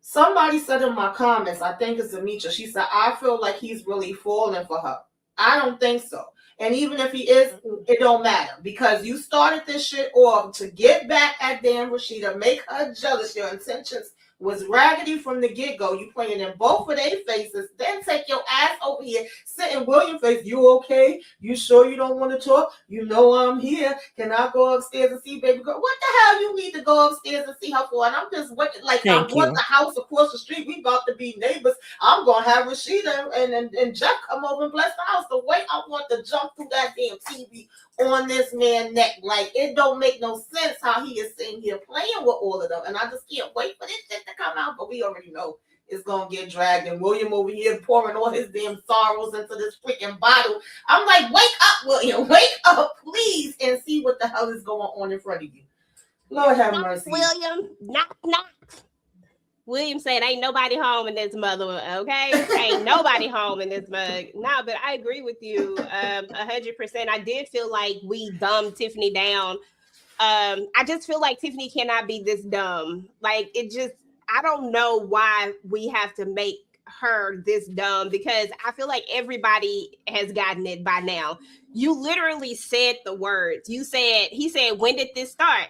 somebody said in my comments, I think it's Demetra, she said, I feel like he's really falling for her. I don't think so. And even if he is, it don't matter, because you started this shit off to get back at damn Rashida, make her jealous. Your intentions was raggedy from the get-go. You playing in both of their faces. Then take your ass over here, sit in William's face. You okay? You sure you don't want to talk? You know I'm here. Can I go upstairs and see baby girl? What the hell you need to go upstairs and see her for? And I'm just waiting, like, I want the house across the street. We about to be neighbors. I'm going to have Rashida and Jeff come over and bless the house. The way I want to jump through that damn TV on this man's neck. Like, it don't make no sense how he is sitting here playing with all of them. And I just can't wait for this shit to come out. But we already know it's going to get dragged. And William over here pouring all his damn sorrows into this freaking bottle. I'm like, wake up, William. Wake up, please, and see what the hell is going on in front of you. Lord have mercy. William, knock, knock. William said, ain't nobody home in this mother, okay? Ain't nobody home in this mug. No, but I agree with you 100%. I did feel like we dumbed Tiffany down. I just feel like Tiffany cannot be this dumb. Like, it just, I don't know why we have to make her this dumb, because I feel like everybody has gotten it by now. You literally said the words. He said, when did this start?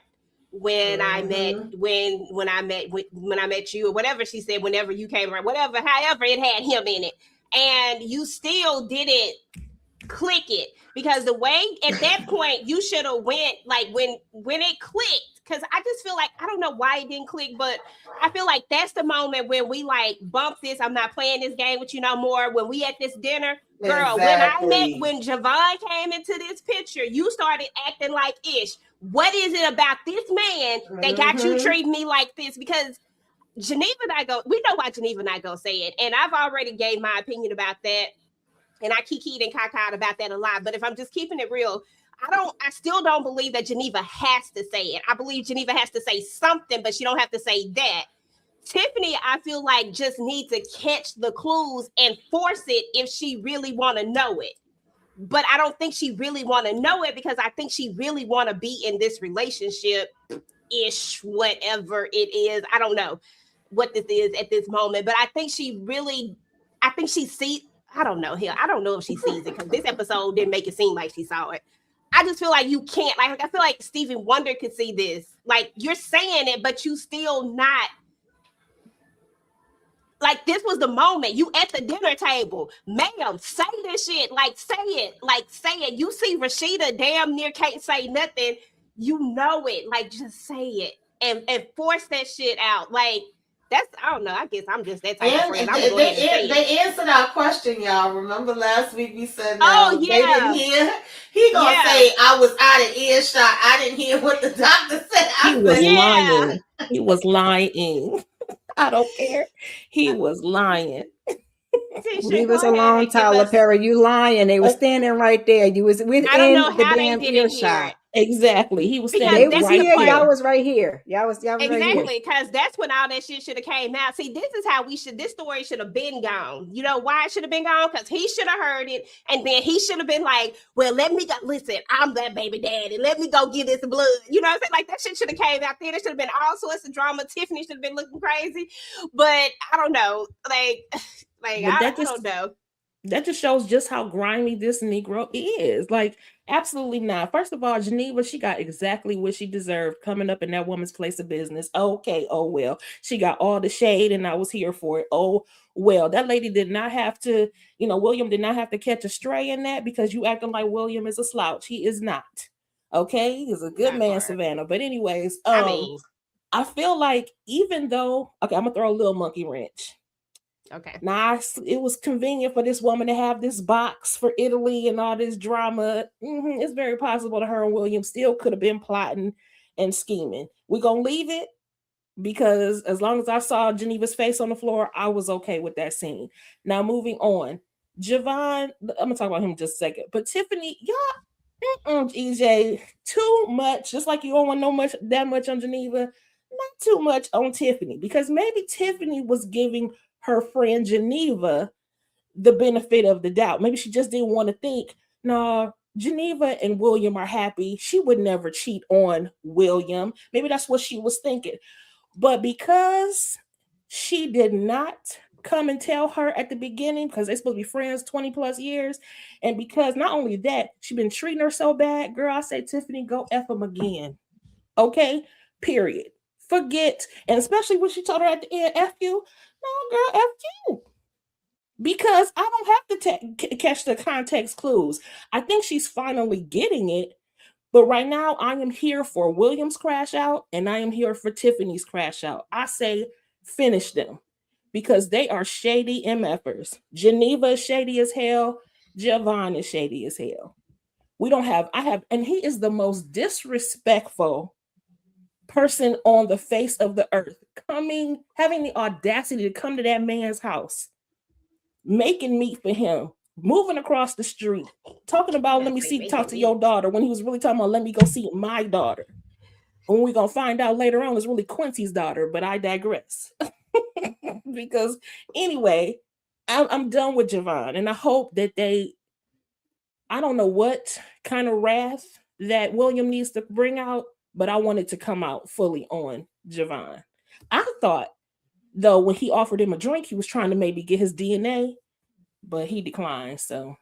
When I met you, or whatever she said, whenever you came around, whatever, however, it had him in it. And you still didn't click it, because the way at that point you should have went, like, when it clicked, because I just feel like, I don't know why it didn't click, but I feel like that's the moment when we like bump this, I'm not playing this game with you no more. When we at this dinner, girl, Exactly. when Javon came into this picture, you started acting like ish. What is it about this man that got you treating me like this? Because Geneva not go, we know why Geneva not gonna say it. And I've already gave my opinion about that. And I kikied and cacaed about that a lot. But if I'm just keeping it real, I still don't believe that Geneva has to say it. I believe Geneva has to say something, but she don't have to say that. Tiffany, I feel like, just needs to catch the clues and force it if she really want to know it. But I don't think she really want to know it, because I think she really want to be in this relationship-ish, whatever it is. I don't know what this is at this moment, but I think she sees, I don't know if she sees it, because this episode didn't make it seem like she saw it. I just feel like you can't, like, I feel like Stevie Wonder could see this. Like, you're saying it, but you still not. Like, this was the moment. You at the dinner table. Ma'am, say this shit. Like, say it. Like, say it. You see Rashida damn near can't say nothing. You know it. Like, just say it. And force that shit out. Like, I don't know. I guess I'm just that type of And friend. I'm gonna go ahead and say it. they answered our question, y'all. Remember last week we said Oh, they didn't hear. He gonna say I was out of earshot. I didn't hear what the doctor said. He was lying. He was lying. I don't care. He was lying. Leave us alone, Tyler Perry. You lying. They were standing right there. You was within I don't know the how damn they didn't hear earshot. it. Exactly. He was Because standing They was right here. there. Y'all was right here. Y'all was exactly, right here. because that's when all that shit should have came out. See, this is how this story should have been gone. You know why it should have been gone? Because he should have heard it, and then he should have been like, well, let me go, listen, I'm that baby daddy. Let me go get this blood. You know what I'm saying? Like, that shit should have came out there. There should have been all sorts of drama. Tiffany should have been looking crazy. But I don't know. I don't know. That just shows just how grimy this Negro is. Like, absolutely not. First of all, Geneva, she got exactly what she deserved coming up in that woman's place of business. Okay, oh well. She got all the shade and I was here for it. Oh well. That lady did not have to, William did not have to catch a stray in that, because you acting like William is a slouch. He is not. Okay? He's a good man, Savannah. But anyways, I feel like even though, okay, I'm going to throw a little monkey wrench. Okay. Now, it was convenient for this woman to have this box for Italy and all this drama. It's very possible that her and William still could have been plotting and scheming. We're going to leave it, because as long as I saw Geneva's face on the floor, I was okay with that scene. Now, moving on. Javon, I'm going to talk about him in just a second. But Tiffany, y'all, EJ, too much. Just like you don't want that much on Geneva, not too much on Tiffany. Because maybe Tiffany was giving her friend Geneva the benefit of the doubt. Maybe she just didn't want to think, no, Geneva and William are happy. She would never cheat on William. Maybe that's what she was thinking. But because she did not come and tell her at the beginning, because they're supposed to be friends 20 plus years, and because not only that, she's been treating her so bad, girl, I say, Tiffany, go F them again. Okay? Period. Forget, and especially when she told her at the end, F you. No, girl, F you. Because I don't have to catch the context clues. I think she's finally getting it. But right now, I am here for William's crash out, and I am here for Tiffany's crash out. I say finish them, because they are shady MFers. Geneva is shady as hell. Javon is shady as hell. And he is the most disrespectful person on the face of the earth, having the audacity to come to that man's house, making meat for him, moving across the street, talking about talk to your daughter, when he was really talking about let me go see my daughter. And we're gonna find out later on it's really Quincy's daughter, but I digress. Because anyway, I'm done with Javon, and I hope that I don't know what kind of wrath that William needs to bring out, but I want it to come out fully on Javon. I thought, though, when he offered him a drink, he was trying to maybe get his DNA, but he declined, so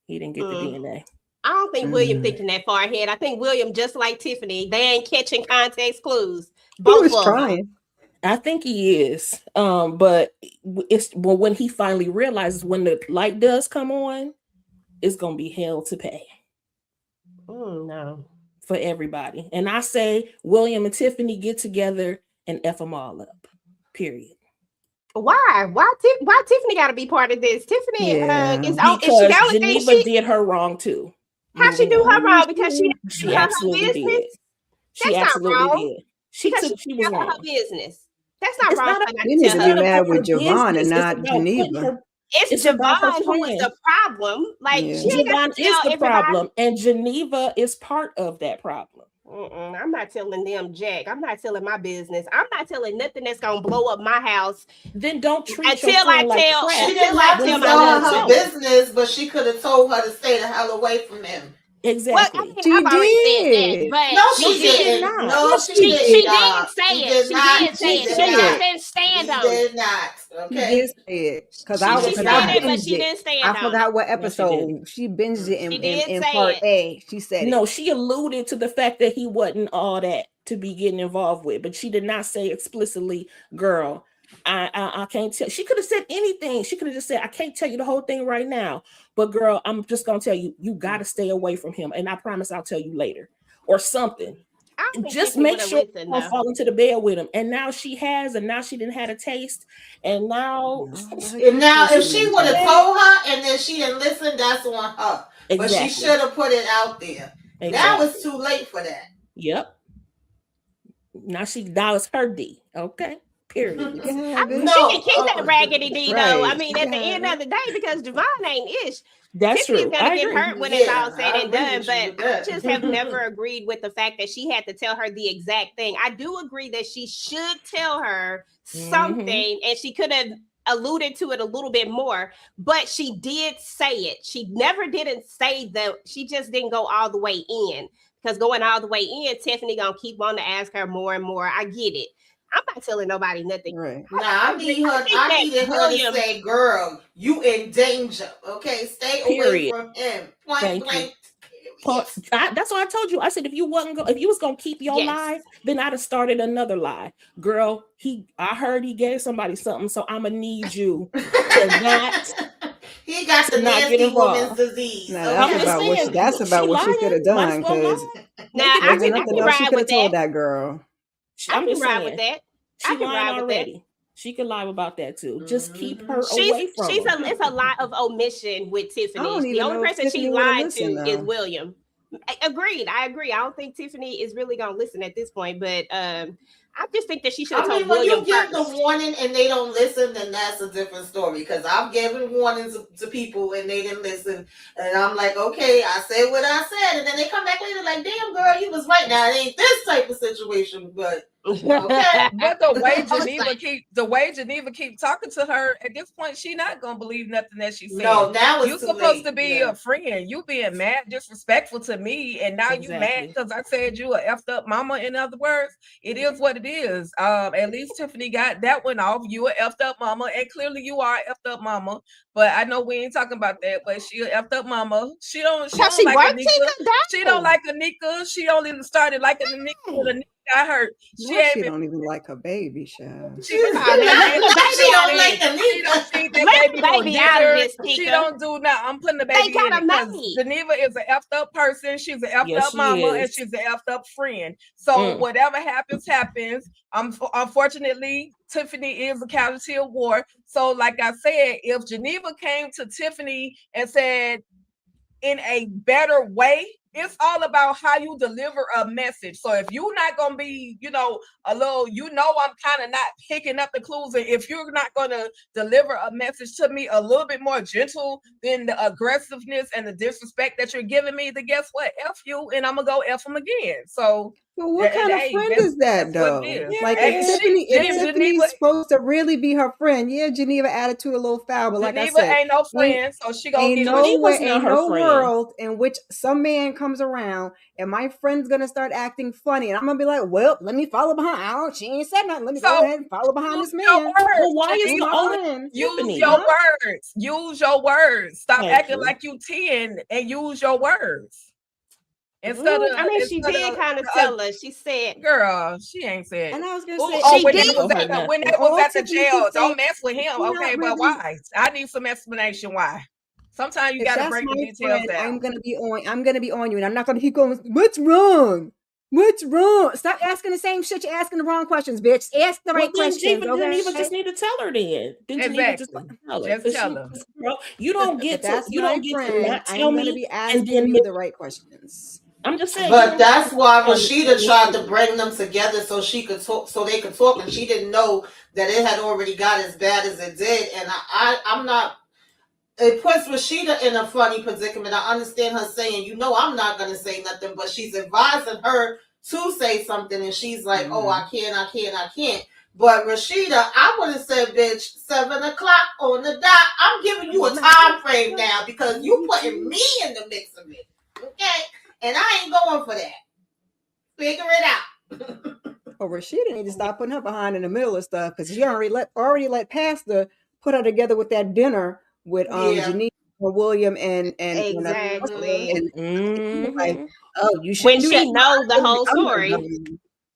he didn't get the DNA. I don't think William thinking that far ahead. I think William, just like Tiffany, they ain't catching context clues. Both was trying. I think he is, but when he finally realizes, when the light does come on, it's gonna be hell to pay. No. For everybody. And I say William and Tiffany get together and F them all up. Period. Why Tiffany got to be part of this? Tiffany because Geneva did her wrong too. How she do her wrong? Because she absolutely did. She absolutely did. She was wrong. Her business. That's not wrong. You need to be mad with Javon and not Geneva. It's Javon who is the problem. Like, Javon is the problem, and Geneva is part of that problem. I'm not telling them jack. I'm not telling my business. I'm not telling nothing that's gonna blow up my house. Then don't treat until I tell. She didn't have to tell her business, but she could have told her to stay the hell away from him. Exactly. Well, she did. But no, she did not. No, she did. She did say it. She did say it. She didn't stand on it. She did not. Okay. She did say it. Because I didn't stand on it. I forgot what episode. She binged it in part A. She said no, she alluded to the fact that he wasn't all that to be getting involved with, but she did not say explicitly, girl, I can't tell. She could have said anything. She could have just said, I can't tell you the whole thing right now, but girl, I'm just gonna tell you, you got to stay away from him, and I promise I'll tell you later, or something. I don't think Just Tiffany make would have sure you listened don't though. fall into the bed with him. And now she has, and now she didn't had a taste, and now And now, if she Exactly. would have told her and then she didn't listen, that's on her. But she exactly. should have put it out there. Now it's too late for that. Yep. Now it's her D. Okay. Period. You can I have mean, it. she can keep that raggedy D though. I Right. mean, She at the can end have of the day, because Javon ain't ish. That's Tiffany's true. gonna I get agree. hurt when it's all Yeah, said I and agree done. with you But with I that. just have never agreed with the fact that she had to tell her the exact thing. I do agree that she should tell her something, and she could have alluded to it a little bit more, but she did say it. She never didn't say that. She just didn't go all the way in, because going all the way in, Tiffany gonna keep wanting to ask her more and more. I get it. I'm not telling nobody nothing. Right. Nah, I needed her to say, "Girl, you in danger. Okay, stay away Period. from him." Point Thank you. blank. That's what I told you. I said if you was gonna keep your lie, then I'd have started another lie. Girl, I heard he gave somebody something, so I'ma need you to not. He got the not get nasty woman's involved. disease. Now, Okay? I'm that's just about what saying, that's about she what she lying, could have might done, as well because lie. Now, Make it I wasn't can nothing else she ride could with have told that. that girl. I I'm can just ride saying, with that. she I can lying ride with that. already. She can lie about that too. Just keep her away from him. It's a lot of omission with I Tiffany. don't The even only know if person Tiffany she would have lied listened, to is though. William. Agreed. I agree. I don't think Tiffany is really gonna listen at this point, but I just think that she should have I told mean, when William you give first. the warning and they don't listen, then that's a different story. Because I've given warnings to people and they didn't listen, and I'm like, okay, I said what I said, and then they come back later like, damn, girl, you was right. Now it ain't this type of situation, but okay. But the way Geneva keep talking to her, at this point, she not gonna believe nothing that she said. No, now it's you too supposed late. to be a friend. You being mad, disrespectful to me, and now you mad because I said you a effed up mama. In other words, it is what it is. At least Tiffany got that one off. You a effed up mama, and clearly you are a effed up mama. But I know we ain't talking about that. But she a effed up mama. She don't like Anika. She don't like Anika. She only started liking Anika when Anika got hurt. She don't even like her baby, child. She don't like Anika. She that baby out of this, She Tika. don't do nothing. I'm putting the baby in it because Geneva is an effed up person. She's an effed up mama, and she's an effed up friend. So whatever happens. Unfortunately, Tiffany is a casualty of war. So like I said, if Geneva came to Tiffany and said in a better way, it's all about how you deliver a message. So if you're not gonna be, a little, I'm kind of not picking up the clues. And if you're not gonna deliver a message to me a little bit more gentle than the aggressiveness and the disrespect that you're giving me, then guess what? F you, and I'm gonna go F them again. So But what kind of friend is that, though? Like, if Tiffany's supposed to really be her friend, Geneva attitude a little foul, but like Geneva I said, ain't no friend, so she gonna ain't get no world in which some man comes around and my friend's gonna start acting funny, and I'm gonna be like, well, let me follow behind. She ain't said nothing. Let me go ahead and follow behind this man. Well, why is you only use your words? Use your words. Stop acting like you 10 and use your words. Instead of, she did kind of tell us. She said, "Girl, she ain't said." And I was gonna say, when they was at the jail, don't mess with him. Okay, but why? I need some explanation why. Sometimes you gotta break the details down. I'm gonna be on you, and I'm not gonna keep going. What's wrong? What's wrong? Stop asking the same shit. You're asking the wrong questions, bitch. Ask the right questions. Geneva just need to tell her then. Geneva just tell her. Just tell her. Girl, you don't get to not tell I'm me gonna be asking you the right questions. I'm just saying. But that's why Rashida tried to bring them together so she could talk, so they could talk, and she didn't know that it had already got as bad as it did. And I'm not. It puts Rashida in a funny predicament. I understand her saying, I'm not going to say nothing, but she's advising her to say something, and she's like, oh, I can't. But Rashida, I would have said, bitch, 7:00 on the dot. I'm giving you a time frame now because you putting me in the mix of it. Okay? And I ain't going for that. Figure it out. Well, Rashida need to stop putting her behind in the middle of stuff, because she already let Pastor put her together with that dinner with Geneva, William, and exactly. Like, oh, you should. When she knows the whole story.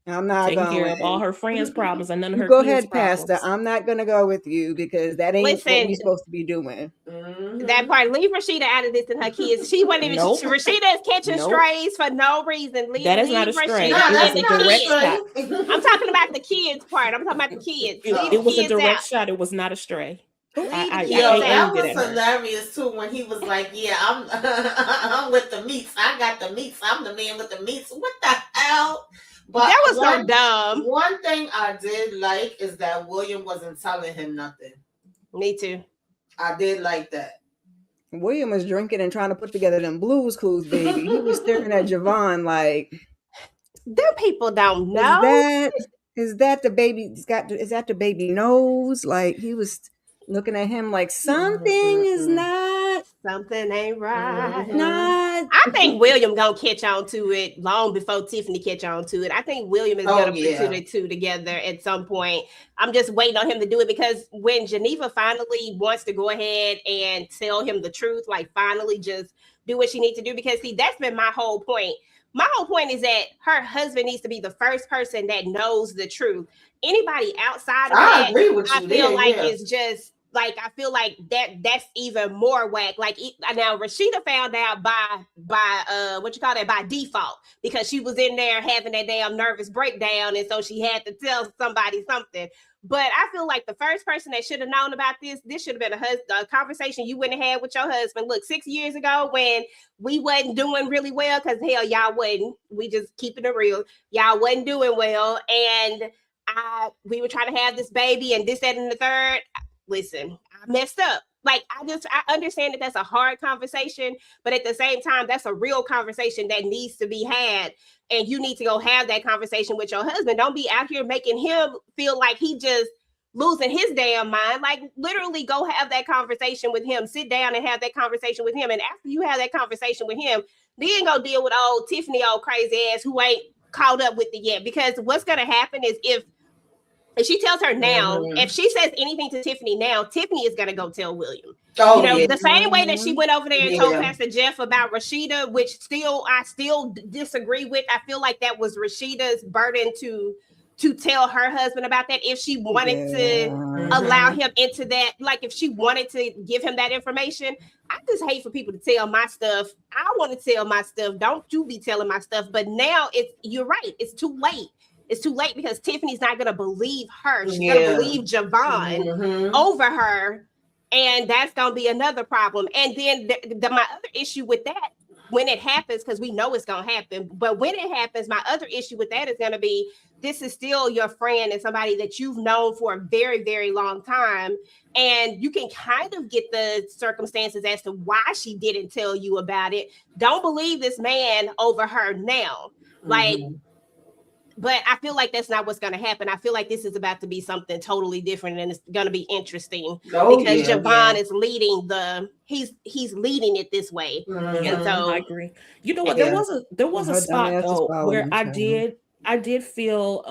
I'm not taking going. care of all her friends' problems and none of You her go kids' ahead, Pastor. problems. I'm not gonna go with you because that ain't what Listen, we're supposed to be doing. that part, leave Rashida out of this and her kids. She wasn't even. Nope. Rashida is catching Nope. strays for no reason. Leave, That is not leave a stray. Rashida It was and a the direct kids. shot. I'm talking about the kids part. I'm talking about the kids. Leave the It was a kids direct out. shot. It was not a stray. Leave the I kids Yo, out. that aimed it was at her. hilarious too when he was like, "Yeah, I'm, I'm with the meats. I got the meats. I'm the man with the meats." What the hell? But That was so dumb. One thing I did like is that William wasn't telling him nothing. Me too. I did like that. William was drinking and trying to put together them Blues Clues, baby. He was staring at Javon like, Them people don't know. is that the baby? Is that the baby nose? Like he was looking at him like something is not Something ain't right. not. I think William gonna catch on to it long before Tiffany catch on to it. I think William is gonna put the two together at some point. I'm just waiting on him to do it because when Geneva finally wants to go ahead and tell him the truth, like finally just do what she needs to do, because see, that's been my whole point. My whole point is that her husband needs to be the first person that knows the truth. Anybody outside of that, I agree with you. I feel like it's just like, I feel like that's even more whack. Like now Rashida found out by by default, because she was in there having that damn nervous breakdown, and so she had to tell somebody something. But I feel like the first person that should have known about this should have been a conversation you wouldn't have had with your husband. Look, 6 years ago when we wasn't doing really well, because hell, y'all wasn't. We just keeping it real. Y'all wasn't doing well, and we were trying to have this baby and this, that, and the third. Listen, I messed up. Like, I understand that that's a hard conversation, but at the same time, that's a real conversation that needs to be had. And you need to go have that conversation with your husband. Don't be out here making him feel like he just losing his damn mind. Like, literally go have that conversation with him. Sit down and have that conversation with him. And after you have that conversation with him, then go deal with old Tiffany, old crazy ass who ain't caught up with it yet. Because what's going to happen is if she tells her now, if she says anything to Tiffany now, Tiffany is going to go tell William. The same way that she went over there and told Pastor Jeff about Rashida, which I still disagree with. I feel like that was Rashida's burden to tell her husband about that. If she wanted to allow him into that, like if she wanted to give him that information, I just hate for people to tell my stuff. I want to tell my stuff. Don't you be telling my stuff. But now you're right. It's too late. It's too late because Tiffany's not going to believe her. She's going to believe Javon over her. And that's going to be another problem. And then my other issue with that, when it happens, because we know it's going to happen, but when it happens, my other issue with that is going to be, this is still your friend and somebody that you've known for a very, very long time. And you can kind of get the circumstances as to why she didn't tell you about it. Don't believe this man over her now. Like, but I feel like that's not what's going to happen. I feel like this is about to be something totally different, and it's going to be interesting because Javon is leading he's leading it this way. And so I agree. You know what? There was a spot though where I did feel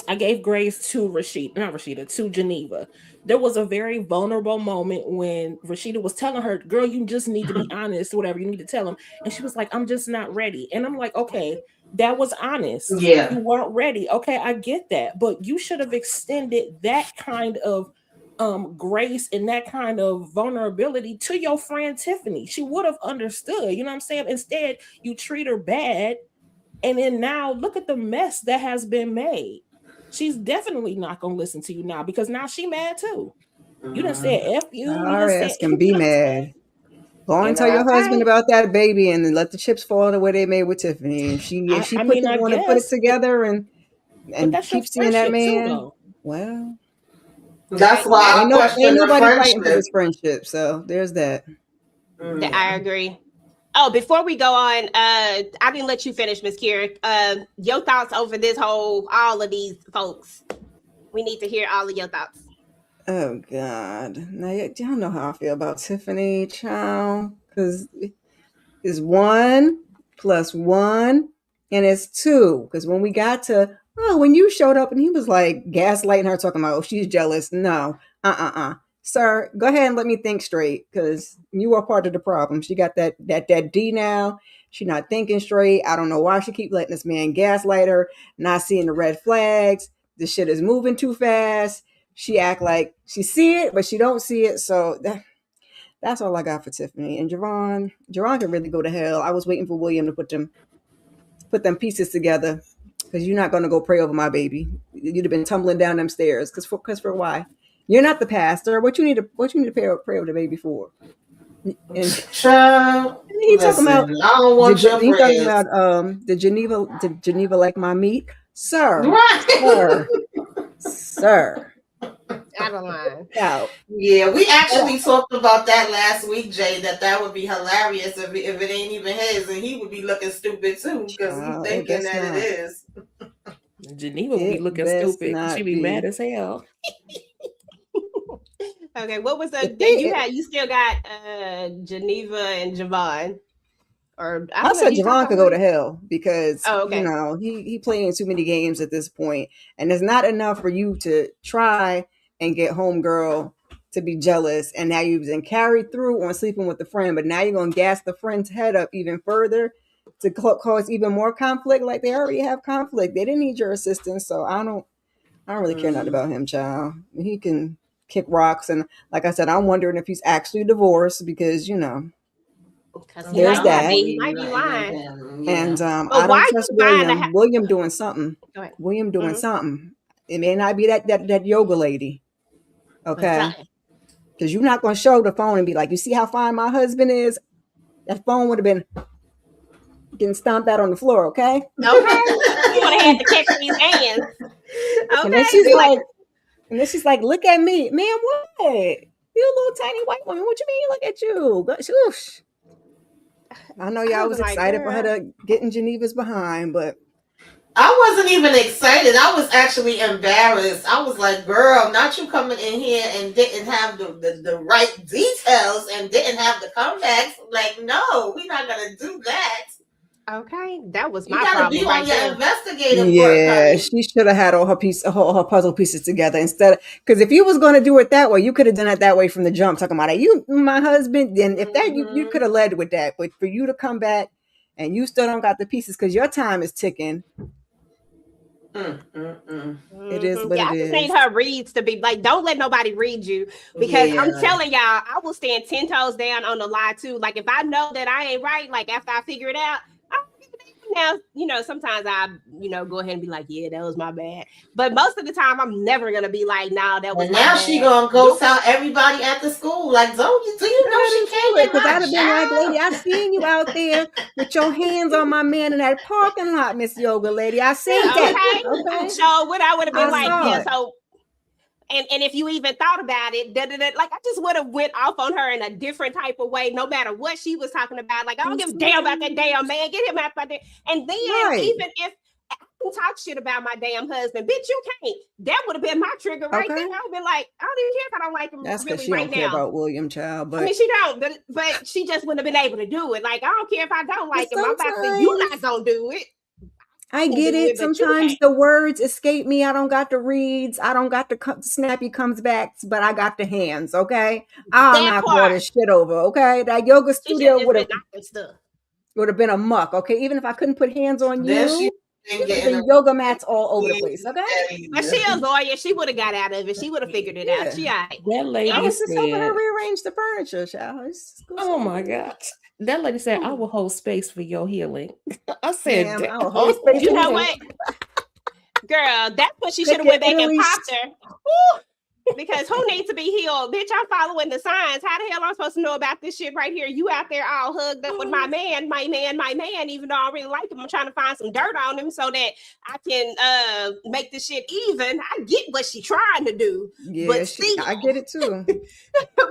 I gave grace to to Geneva. There was a very vulnerable moment when Rashida was telling her, girl, you just need to be honest, whatever, you need to tell him. And she was like, I'm just not ready. And I'm like, okay, that was honest. Yeah. You weren't ready. Okay, I get that. But you should have extended that kind of grace and that kind of vulnerability to your friend Tiffany. She would have understood. You know what I'm saying? Instead, you treat her bad. And then now look at the mess that has been made. She's definitely not going to listen to you now because now she mad too. You done said F you. Our ass can be mad. Go and tell your husband about that baby and then let the chips fall the way they made with Tiffany. And she want to put it together and keep seeing that man. Too, well, that's why ain't nobody fighting for this friendship. So there's that. I agree. Oh, before we go on, I didn't let you finish, Miss Kira. Your thoughts over all of these folks. We need to hear all of your thoughts. Oh, God. Now, y'all know how I feel about Tiffany, child. Because it's 1 + 1, and it's 2. Because when we got to, when you showed up and he was like gaslighting her, talking about, she's jealous. No, sir, go ahead and let me think straight, because you are part of the problem. She got that D now. She not thinking straight. I don't know why she keep letting this man gaslight her, not seeing the red flags. This shit is moving too fast. She act like she see it, but she don't see it. So that's all I got for Tiffany. And Javon can really go to hell. I was waiting for William to put them pieces together, because you're not gonna go pray over my baby. You'd have been tumbling down them stairs. Because for why? You're not the pastor. What you need to pray over the baby for? And Child, he talking about, I don't want your he talking prayers. about did Geneva like my meat, sir? Right. Sir. Out of line. Out. Yeah, we actually talked about that last week, Jay, that would be hilarious if it ain't even his, and he would be looking stupid too, because he's thinking that it is. Geneva would be looking stupid. She'd be mad as hell. Okay, what was the you still got Geneva and Javon? Or I said Javon could go to hell, because okay. you know he playing too many games at this point, and it's not enough for you to try and get homegirl to be jealous, and now you've been carried through on sleeping with the friend, but now you're gonna gas the friend's head up even further to cause even more conflict. Like, they already have conflict. They didn't need your assistance, so I don't really care nothing about him, child. He can kick rocks, and like I said, I'm wondering if he's actually divorced, because there's that. He might be lying. Yeah. And I don't trust William. William doing something. William doing something. It may not be that yoga lady. Okay. Because you're not going to show the phone and be like, you see how fine my husband is? That phone would have been getting stomped out on the floor, okay? Okay. You would have had to catch these hands. Okay. And then she's like, look at me. Man, what? You a little tiny white woman. What you mean? Look at you. Oosh. I know y'all was excited for her to get in Geneva's behind, but I wasn't even excited. I was actually embarrassed. I was like, girl, not you coming in here and didn't have the right details and didn't have the comebacks. Like, no, we're not going to do that. Okay, that was my problem. You gotta be on your investigative work. Yeah, she should have had all her puzzle pieces together instead. Because if you was going to do it that way, you could have done it that way from the jump. Talking about it, you, my husband. Then if that you could have led with that. But for you to come back and you still don't got the pieces because your time is ticking. It is what it is. I just need her reads to be like, don't let nobody read you, because I'm telling y'all, I will stand 10 toes down on the lie too. Like, if I know that I ain't right, like after I figure it out, now, sometimes I, go ahead and be like, yeah, that was my bad. But most of the time, I'm never gonna be like, nah, that was. And now she gonna go tell everybody at the school, like, do you know she can't? Because I'd have been like, lady, I seen you out there with your hands on my man in that parking lot, Miss Yoga Lady. I seen that. Okay. So what I would have been like, yeah. So. And if you even thought about it, like, I just would have went off on her in a different type of way, no matter what she was talking about. Like, I don't give a damn about that damn man. Get him out there. And then even if I can talk shit about my damn husband, bitch, you can't. That would have been my trigger right there. I would have been like, I don't even care if I don't like him. That's really she right don't care now. About William, child. But I mean, she don't. But she just wouldn't have been able to do it. Like, I don't care if I don't like him. I'm about to say, you not gonna do it. I get it. Sometimes the words escape me. I don't got the reads. I don't got the snappy comes back, but I got the hands. Okay, I'll knock all this shit over. Okay, that yoga studio would have been a muck. Okay, even if I couldn't put hands on you, the yoga mats all over the place. Okay, but she a lawyer. She would have got out of it. She would have figured it out. She alright. That lady I was just helping her rearrange the furniture, child. Oh my God. That lady said, I will hold space for your healing. I said, I will hold space. You know what? Girl, that's what she should have went back and popped her. Woo! Because who needs to be healed? Bitch, I'm following the signs. How the hell am I supposed to know about this shit right here? You out there all hugged up with my man, even though I don't really like him. I'm trying to find some dirt on him so that I can make this shit even. I get what she's trying to do. Yeah, but still, I get it too.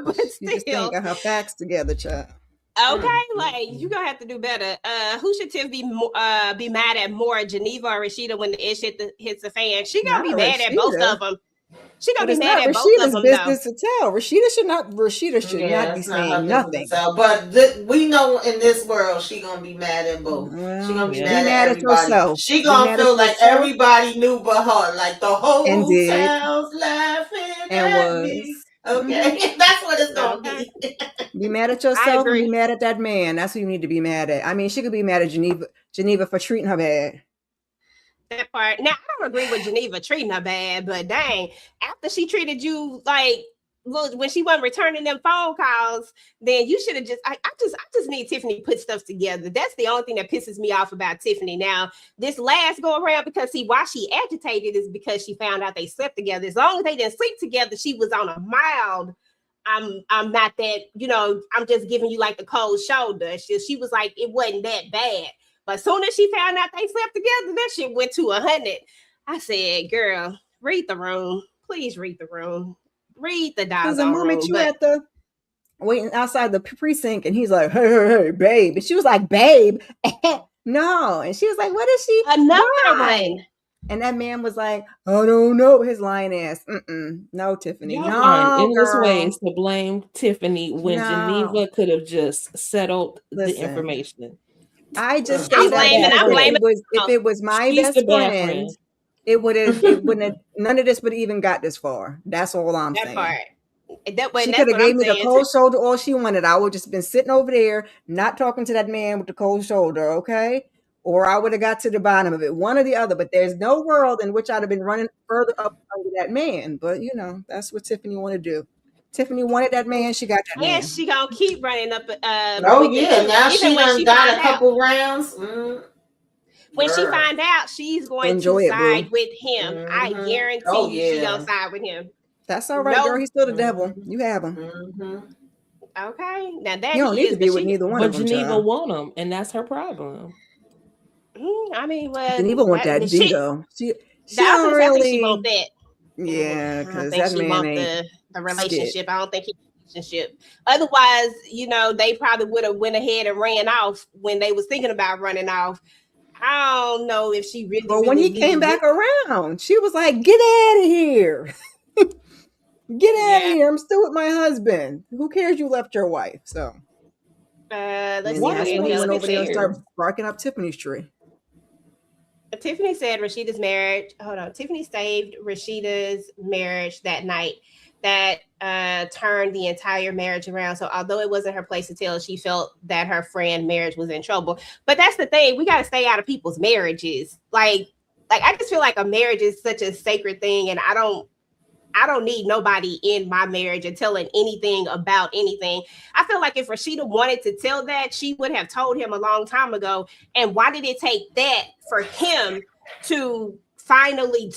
But she just ain't got her facts together, child. Okay, like, you gonna have to do better. Who should Tiff be mad at more, Geneva or Rashida, when the ish hits the fan? She gonna be mad at both of them. She gonna be mad at both of them. Business to tell. Rashida should not be saying nothing. But we know in this world she gonna be mad at both. She gonna be mad at everybody. Herself. She gonna feel like everybody knew but her. Like the whole town's laughing at me. Okay, that's what it's gonna Okay. be. Be mad at I yourself and be agree. mad at that man. That's who you need to be mad at. I mean, she could be mad at Geneva for treating her bad. That part. Now, I don't agree with Geneva treating her bad, but dang, after she treated you like, well, when she wasn't returning them phone calls, then you should have just. I just need Tiffany to put stuff together. That's the only thing that pisses me off about Tiffany. Now, this last go around, because see, why she agitated is because she found out they slept together. As long as they didn't sleep together, she was on a mild. I'm not that, I'm just giving you like the cold shoulder. She was like, it wasn't that bad. But as soon as she found out they slept together, that shit went to 100. I said, girl, read the room. Please read the room. Read the Because the doggone moment room. you But at the waiting outside the precinct and he's like, hey, babe. And she was like, babe. No. And she was like, what is she? another Why? one. And that man was like, I don't know, his lying ass. No, Tiffany. Y'all find No, endless girl. ways to blame Tiffany when No. Geneva could have just settled the Listen. information. I just I'm say that blaming. because I'm blaming. if it was my She's the best bad friend, friend. it wouldn't have, none of this would even got this far. That's all I'm That saying. part. That way, She that's could have what gave I'm me the saying. cold shoulder all she wanted. I would just been sitting over there, not talking to that man with the cold shoulder, okay? Or I would have got to the bottom of it, one or the other. But there's no world in which I'd have been running further up under that man. But that's what Tiffany wanted to do. Tiffany wanted that man. She got that And man. she gonna keep running up Oh with him yeah, too. now Even she when done she got find a out. couple rounds. When she Girl. find out, she's going Enjoy to it, boo. side with him. I Mhm. guarantee Oh, you, she yeah. gonna side with him. That's all right, No. girl. He's still the devil. You have him. Okay, now that You don't he need is, to be but with she. neither one But of them, Geneva child. want him, and that's her problem. I mean, well, Geneva want that the D shit. though. She I don't was gonna say, I think she want really. that. Yeah, I don't because think that she man want ain't the skit. relationship. I don't think he relationship. Otherwise, they probably would have went ahead and ran off when they was thinking about running off. I don't know if she really, But when he came back around, she was like, "Get out of here! Get out of here! I'm still with my husband. Who cares? You left your wife." So let's see Why what that's he when he needs went to over there and care? started barking up Tiffany's tree. Tiffany said Rashida's marriage. Hold on. Tiffany saved Rashida's marriage that night. That turned the entire marriage around. So although it wasn't her place to tell, she felt that her friend marriage was in trouble. But that's the thing. We got to stay out of people's marriages. Like I just feel like a marriage is such a sacred thing, and I don't need nobody in my marriage and telling anything about anything. I feel like if Rashida wanted to tell that, she would have told him a long time ago. And why did it take that for him to finally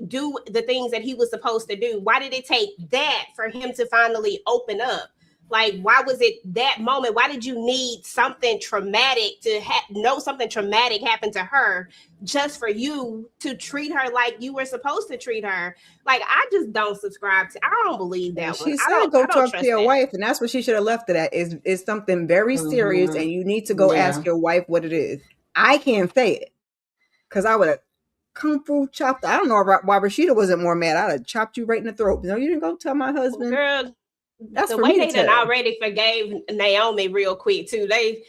do the things that he was supposed to do? Why did it take that for him to finally open up? Like, why was it that moment? Why did you need something traumatic to know something traumatic happened to her just for you to treat her like you were supposed to treat her? Like, I just don't subscribe to. I don't believe that And one. she I said, "Go don't talk trust to your that. wife," and that's what she should have left it at. Is something very serious, and you need to go ask your wife what it is. I can't say it because I would have kung fu chopped. I don't know why Rashida wasn't more mad. I'd have chopped you right in the throat. No, you didn't go tell my husband. Girl, That's the for way me they to done tell. already forgave Naomi real quick too. They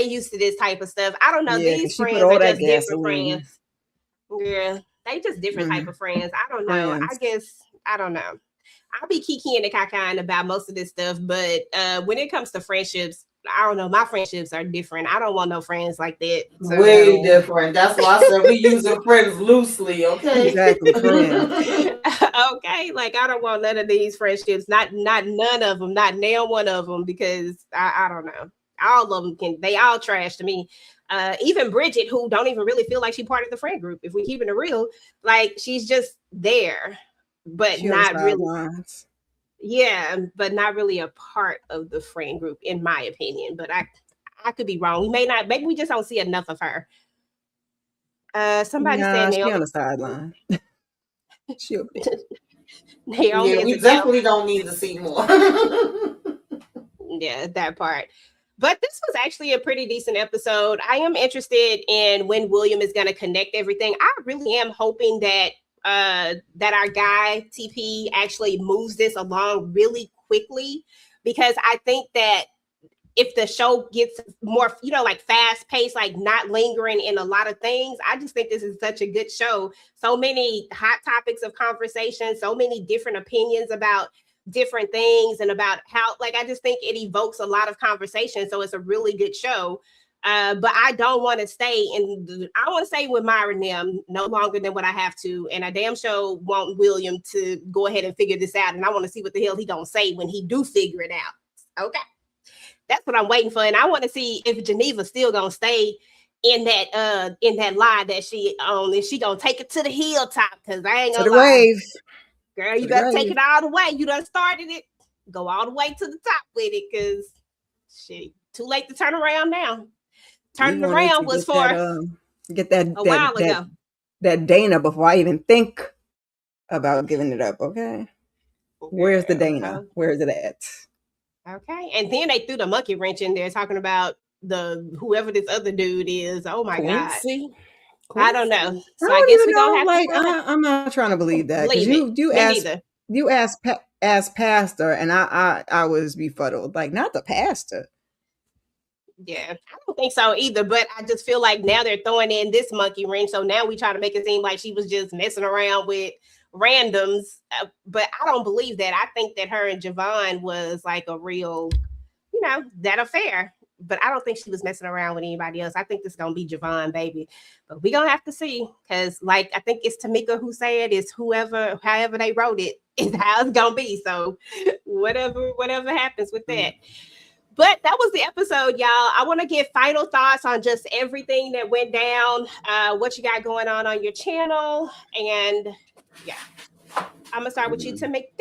used to this type of stuff. I don't know. Yeah, These she put friends all are that just different gasoline. friends. Yeah, they just different type of friends. I don't know. I Friends. guess I don't know. I'll be kikiing and cacaing about most of this stuff, but when it comes to friendships, I don't know. My friendships are different. I don't want no friends like that. So. Way different. That's why I said we using friends loosely, okay? Exactly, friends. Okay, like I don't want none of these friendships. Not none of them. Not nail one of them, because I don't know. All of them they all trash to me. Even Bridget, who don't even really feel like she's part of the friend group. If we keeping it real, like she's just there, but She not really. sidelines. Yeah, but not really a part of the friend group, in my opinion. But I could be wrong. We may not. Maybe we just don't see enough of her. Somebody said She Naomi. on the sideline. She'll be. Naomi Yeah, is we a devil. definitely don't need to see more. Yeah, that part. But this was actually a pretty decent episode. I am interested in when William is going to connect everything. I really am hoping that that our guy TP actually moves this along really quickly, because I think that if the show gets more, like fast paced, like not lingering in a lot of things, I just think this is such a good show. So many hot topics of conversation, so many different opinions about different things and about how, like, I just think it evokes a lot of conversation. So it's a really good show. But I don't want to stay I want to stay with Myra and them no longer than what I have to. And I damn sure want William to go ahead and figure this out. And I want to see what the hell he gonna say when he do figure it out. Okay. That's what I'm waiting for. And I want to see if Geneva's still gonna stay in that lie that she on. Is she gonna take it to the hilltop? Because I ain't To gonna the lie. grave. Girl, you better take it all the way. You done started it. Go all the way to the top with it, because shit, too late to turn around now. Turning around was for get that a while ago. That Dana before I even think about giving it up. Okay, where's the Dana? Okay. Where's it at? Okay, and then they threw the monkey wrench in there talking about whoever this other dude is. Oh my Quincy? God, I don't know. So I I don't guess even we're gonna know. have Like, I'm not trying to believe that, because you asked pastor, and I was befuddled. Like, not the pastor. Yeah, I don't think so either. But I just feel like now they're throwing in this monkey wrench. So now we try to make it seem like she was just messing around with randoms. But I don't believe that. I think that her and Javon was like a real, that affair. But I don't think she was messing around with anybody else. I think this is gonna be Javon, baby. But we're gonna have to see, because like I think it's Tamika who said it's however they wrote it is how it's gonna be. So whatever happens with that. But that was the episode, y'all. I want to give final thoughts on just everything that went down, what you got going on your channel. And yeah, I'm going to start with you, Tamika.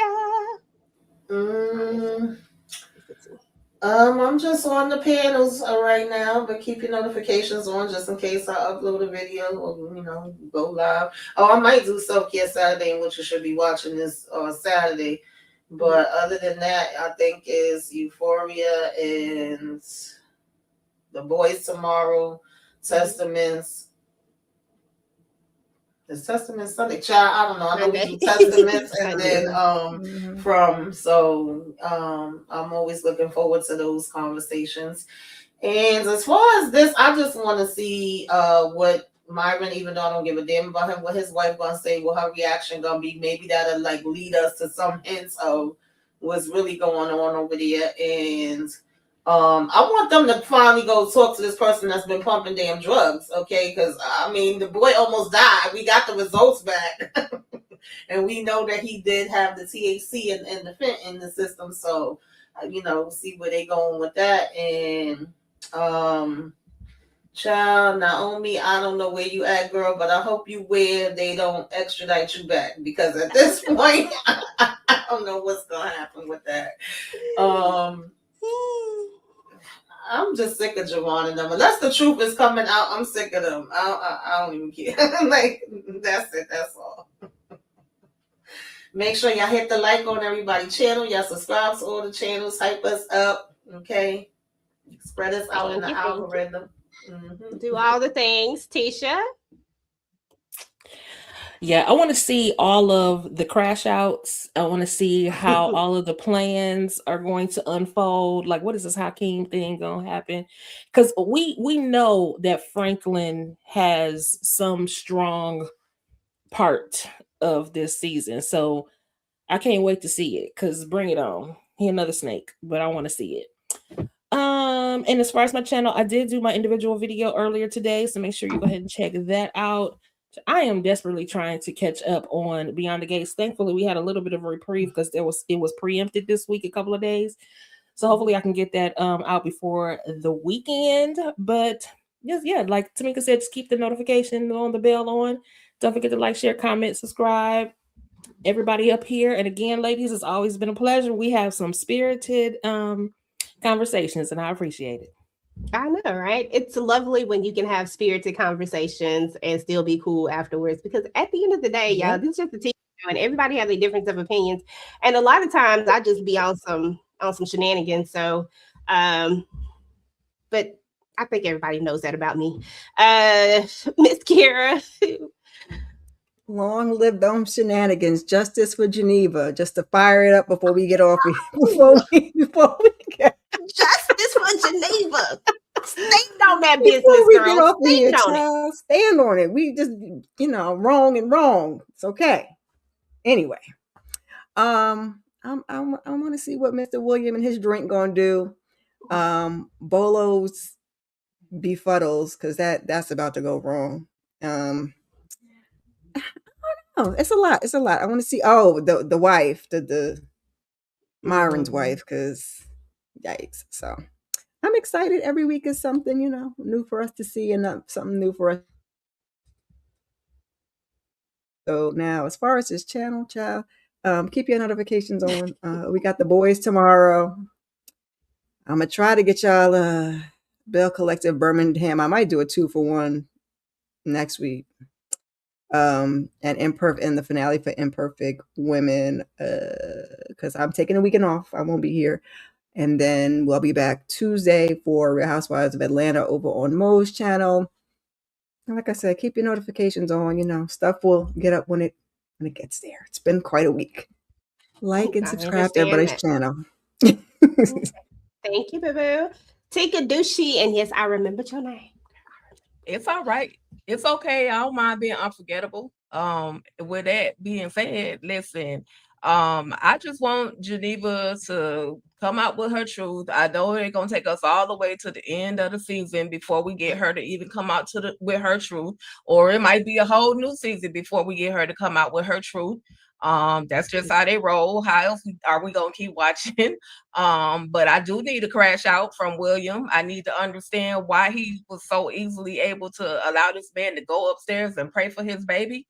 I'm just on the panels right now, but keep your notifications on just in case I upload a video or, go live. Oh, I might do Self-Care Saturday, which you should be watching this Saturday. But other than that, I think is Euphoria and The Boys Tomorrow, Testaments. Is Testaments Sunday? Child, I don't know. I know we do Testaments and then I'm always looking forward to those conversations. And as far as this, I just want to see what Myron, even though I don't give a damn about him, what his wife gonna say, what her reaction gonna be. Maybe that'll like lead us to some hints of what's really going on over there. And I want them to finally go talk to this person that's been pumping damn drugs, okay? Because the boy almost died. We got the results back, and we know that he did have the THC and the fent in the system. So, see where they going with that. And child, Naomi, I don't know where you at, girl, but I hope you where they don't extradite you back, because at this point, I don't know what's gonna happen with that. I'm just sick of Javon and them. Unless the truth is coming out, I'm sick of them. I don't even care. Like, that's it. That's all. Make sure y'all hit the like on everybody's channel. Y'all subscribe to all the channels. Hype us up. Okay? Spread us out in the algorithm. Mm-hmm. Do all the things. Tisha? Yeah, I want to see all of the crash outs. I want to see how all of the plans are going to unfold. Like, what is this Hakeem thing going to happen? Because we know that Franklin has some strong part of this season. So I can't wait to see it, because bring it on. He another snake, but I want to see it. And as far as my channel, I did do my individual video earlier today, so make sure you go ahead and check that out. I am desperately trying to catch up on Beyond the Gates. Thankfully, we had a little bit of a reprieve because it was preempted this week, a couple of days. So hopefully I can get that out before the weekend. But yeah, like Tamika said, just keep the notification on, the bell on. Don't forget to like, share, comment, subscribe. Everybody up here. And again, ladies, it's always been a pleasure. We have some spirited conversations, and I appreciate it. I know, right? It's lovely when you can have spirited conversations and still be cool afterwards, because at the end of the day, y'all, this is just a TV show, and everybody has a difference of opinions. And a lot of times I just be on some shenanigans. So, but I think everybody knows that about me. Miss Kira. Long live them shenanigans. Justice for Geneva. Just to fire it up before we get off. Before we get Justice for Geneva. Stand on that business, girl. Stand on it. We just, wrong and wrong. It's okay. Anyway, I want to see what Mr. William and his drink gonna do. Bolo's befuddles, because that's about to go wrong. Oh, it's a lot. It's a lot. I want to see. Oh, the wife, the Myron's wife, because yikes. So I'm excited. Every week is something, new for us to see, and something new for us. So now, as far as this channel, child, keep your notifications on. We got the boys tomorrow. I'm gonna try to get y'all Bell Collective Birmingham. I might do a 2-for-1 next week. And the finale for Imperfect Women, because I'm taking a weekend off. I won't be here. And then we'll be back Tuesday for Real Housewives of Atlanta over on Mo's channel. And like I said, keep your notifications on. Stuff will get up when it gets there. It's been quite a week. Like and subscribe to everybody's channel. Thank you, boo-boo. TicahDishawn, and yes, I remembered your name. It's all right. It's okay. I don't mind being unforgettable. With that being said, listen, I just want Geneva to come out with her truth. I know it's gonna take us all the way to the end of the season before we get her to even come out with her truth, or it might be a whole new season before we get her to come out with her truth. That's just how they roll. How else are we gonna keep watching? But I do need to crash out from William. I need to understand why he was so easily able to allow this man to go upstairs and pray for his baby.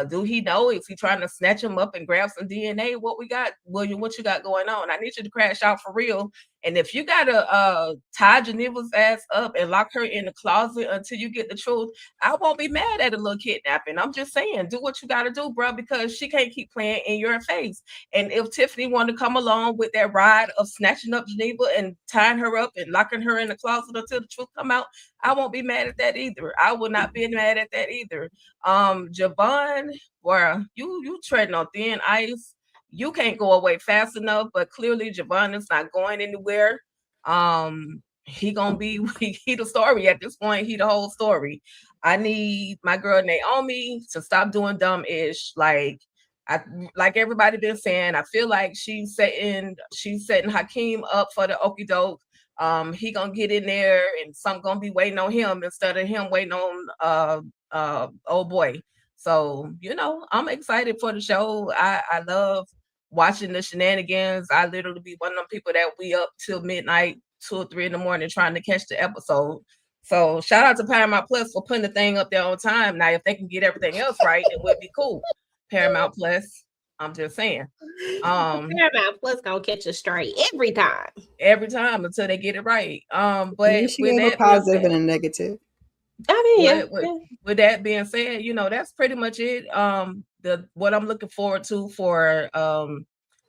Do he know? Is he trying to snatch him up and grab some DNA? What we got, William? What you got going on? I need you to crash out for real. And if you gotta tie Geneva's ass up and lock her in the closet until you get the truth, I won't be mad at a little kidnapping. I'm just saying, do what you gotta do, bro, because she can't keep playing in your face. And if Tiffany wanted to come along with that ride of snatching up Geneva and tying her up and locking her in the closet until the truth come out, I won't be mad at that either. I will not be mad at that either. Javon, well, you treading on thin ice. You can't go away fast enough, but clearly Javon is not going anywhere. He gonna be he the story at this point. He the whole story. I need my girl Naomi to stop doing dumb ish. Like everybody been saying, I feel like she's setting Hakeem up for the okie doke. He gonna get in there and some gonna be waiting on him instead of him waiting on old boy. So I'm excited for the show. I love watching the shenanigans. I literally be one of them people that we up till midnight, 2 or 3 in the morning trying to catch the episode. So shout out to Paramount Plus for putting the thing up there on time. Now, if they can get everything else right, it would be cool. Paramount Plus, I'm just saying. Paramount Plus gonna catch us straight every time Until they get it right. But she gave a positive and a negative. I mean, with that being said, that's pretty much it. What I'm looking forward to for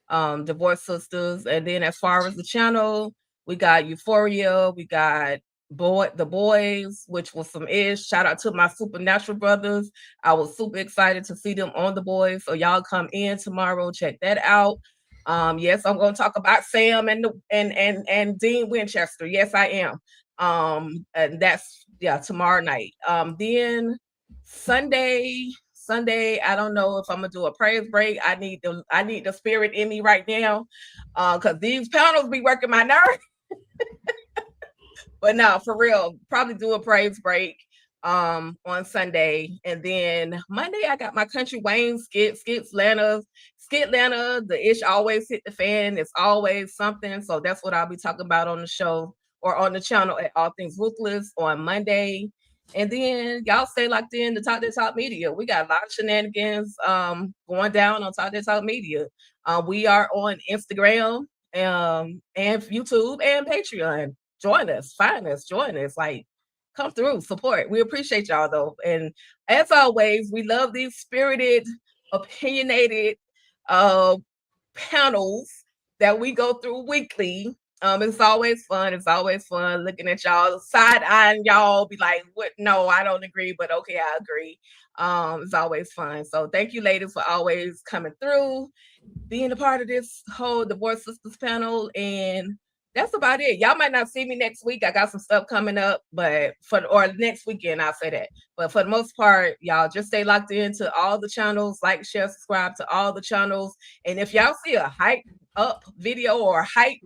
Divorced Sistas, and then as far as the channel, we got Euphoria, we got The Boys, which was some ish. Shout out to my Supernatural brothers. I was super excited to see them on The Boys. So y'all come in tomorrow, check that out. Yes, I'm going to talk about Sam and Dean Winchester. Yes, I am. And that's tomorrow night. Then Sunday, I don't know if I'm gonna do a praise break. I need the spirit in me right now, because these panels be working my nerve. But no, for real, probably do a praise break on Sunday, and then Monday I got my Country Wayne skit Lana. The ish always hit the fan. It's always something. So that's what I'll be talking about on the show or on the channel at All Things Ruthless on Monday. And then y'all stay locked in to Talk That Talk Media. We got a lot of shenanigans going down on Talk That Talk Media. We are on Instagram and YouTube and Patreon. Join us, find us, join us. Like, come through, support. We appreciate y'all though. And as always, we love these spirited, opinionated panels that we go through weekly. It's always fun. It's always fun looking at y'all, side-eyeing y'all, be like, what? No, I don't agree, but okay, I agree. It's always fun. So thank you, ladies, for always coming through, being a part of this whole Divorced Sistas panel. And that's about it. Y'all might not see me next week. I got some stuff coming up, but or next weekend, I'll say that. But for the most part, y'all just stay locked into all the channels, like, share, subscribe to all the channels. And if y'all see a hype up video or hype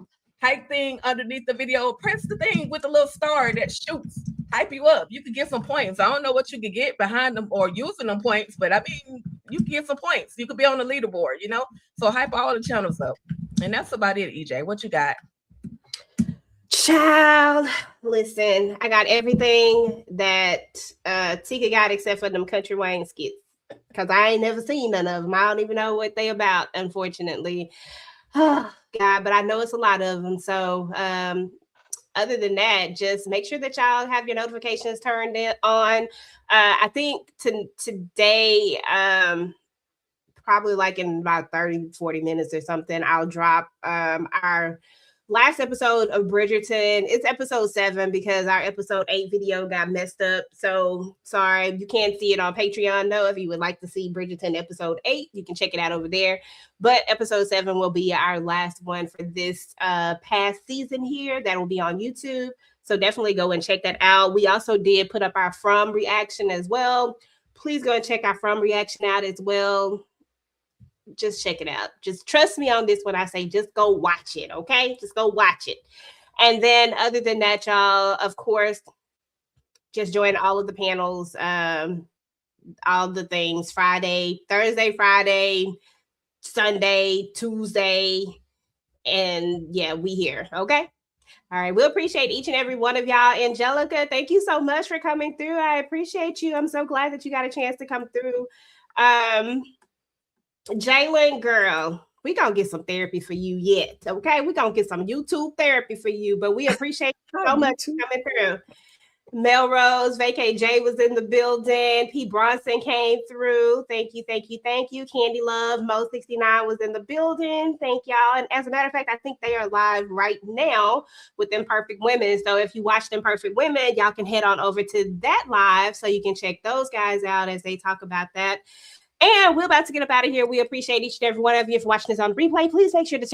thing underneath the video, press the thing with the little star that shoots, hype you up. You could get some points. I don't know what you could get behind them or using them points, but I mean, you can get some points. You could be on the leaderboard, you know? So hype all the channels up. And that's about it, EJ. What you got? Child, listen, I got everything that Tika got except for them Country Wayne skits, because I ain't never seen none of them. I don't even know what they about, unfortunately. Oh, God, but I know it's a lot of them. So other than that, just make sure that y'all have your notifications turned on. I think today, probably like in about 30-40 minutes or something, I'll drop our last episode of Bridgerton. It's episode 7 because our episode 8 video got messed up. So sorry, you can't see it on Patreon though. If you would like to see Bridgerton episode 8, you can check it out over there. But episode 7 will be our last one for this past season here. That will be on YouTube. So definitely go and check that out. We also did put up our From reaction as well. Please go and check our From reaction out as well. Just check it out. Just trust me on this when I say just go watch it, okay? Just go watch it. And then other than that, y'all, of course, just join all of the panels, all the things, Thursday, Friday, Sunday, Tuesday, and yeah, we here, okay? All right, we appreciate each and every one of y'all. Angelica, thank you so much for coming through. I appreciate you. I'm so glad that you got a chance to come through. Jalen, girl, we gonna get some therapy for you yet, okay? We gonna get some YouTube therapy for you, but we appreciate you so much for coming through. Melrose, Vacay J was in the building. P. Bronson came through. Thank you, thank you, thank you. Candy Love, Mo69 was in the building. Thank y'all. And as a matter of fact, I think they are live right now with Imperfect Women. So if you watched Imperfect Women, y'all can head on over to that live so you can check those guys out as they talk about that. And we're about to get up out of here. We appreciate each and every one of you for watching this on replay. Please make sure to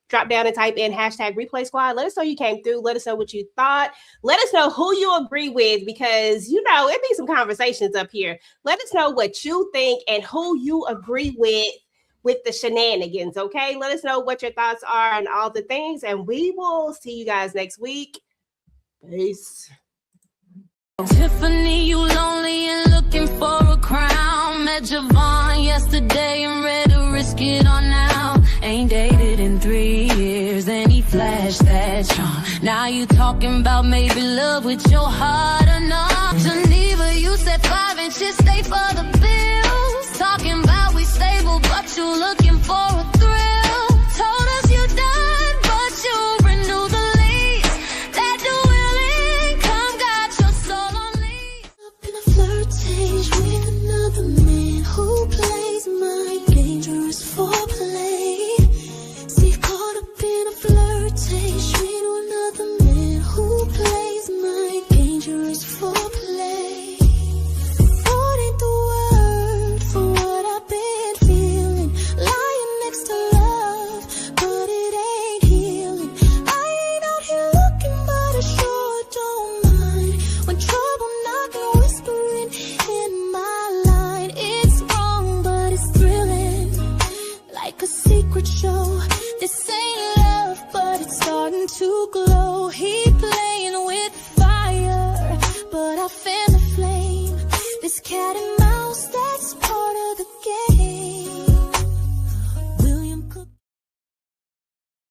drop down and type in hashtag replay squad. Let us know you came through. Let us know what you thought. Let us know who you agree with, because, you know, it be some conversations up here. Let us know what you think and who you agree with the shenanigans, okay? Let us know what your thoughts are and all the things, and we will see you guys next week. Peace. Tiffany, you lonely and looking for a crown. Met Javon yesterday and ready to risk it on now. Ain't dated in 3 years and he flashed that charm. Now you talking about maybe love with your heart or not. Geneva, you said 5 inches stay for the bills. Talking about we stable, but you looking for a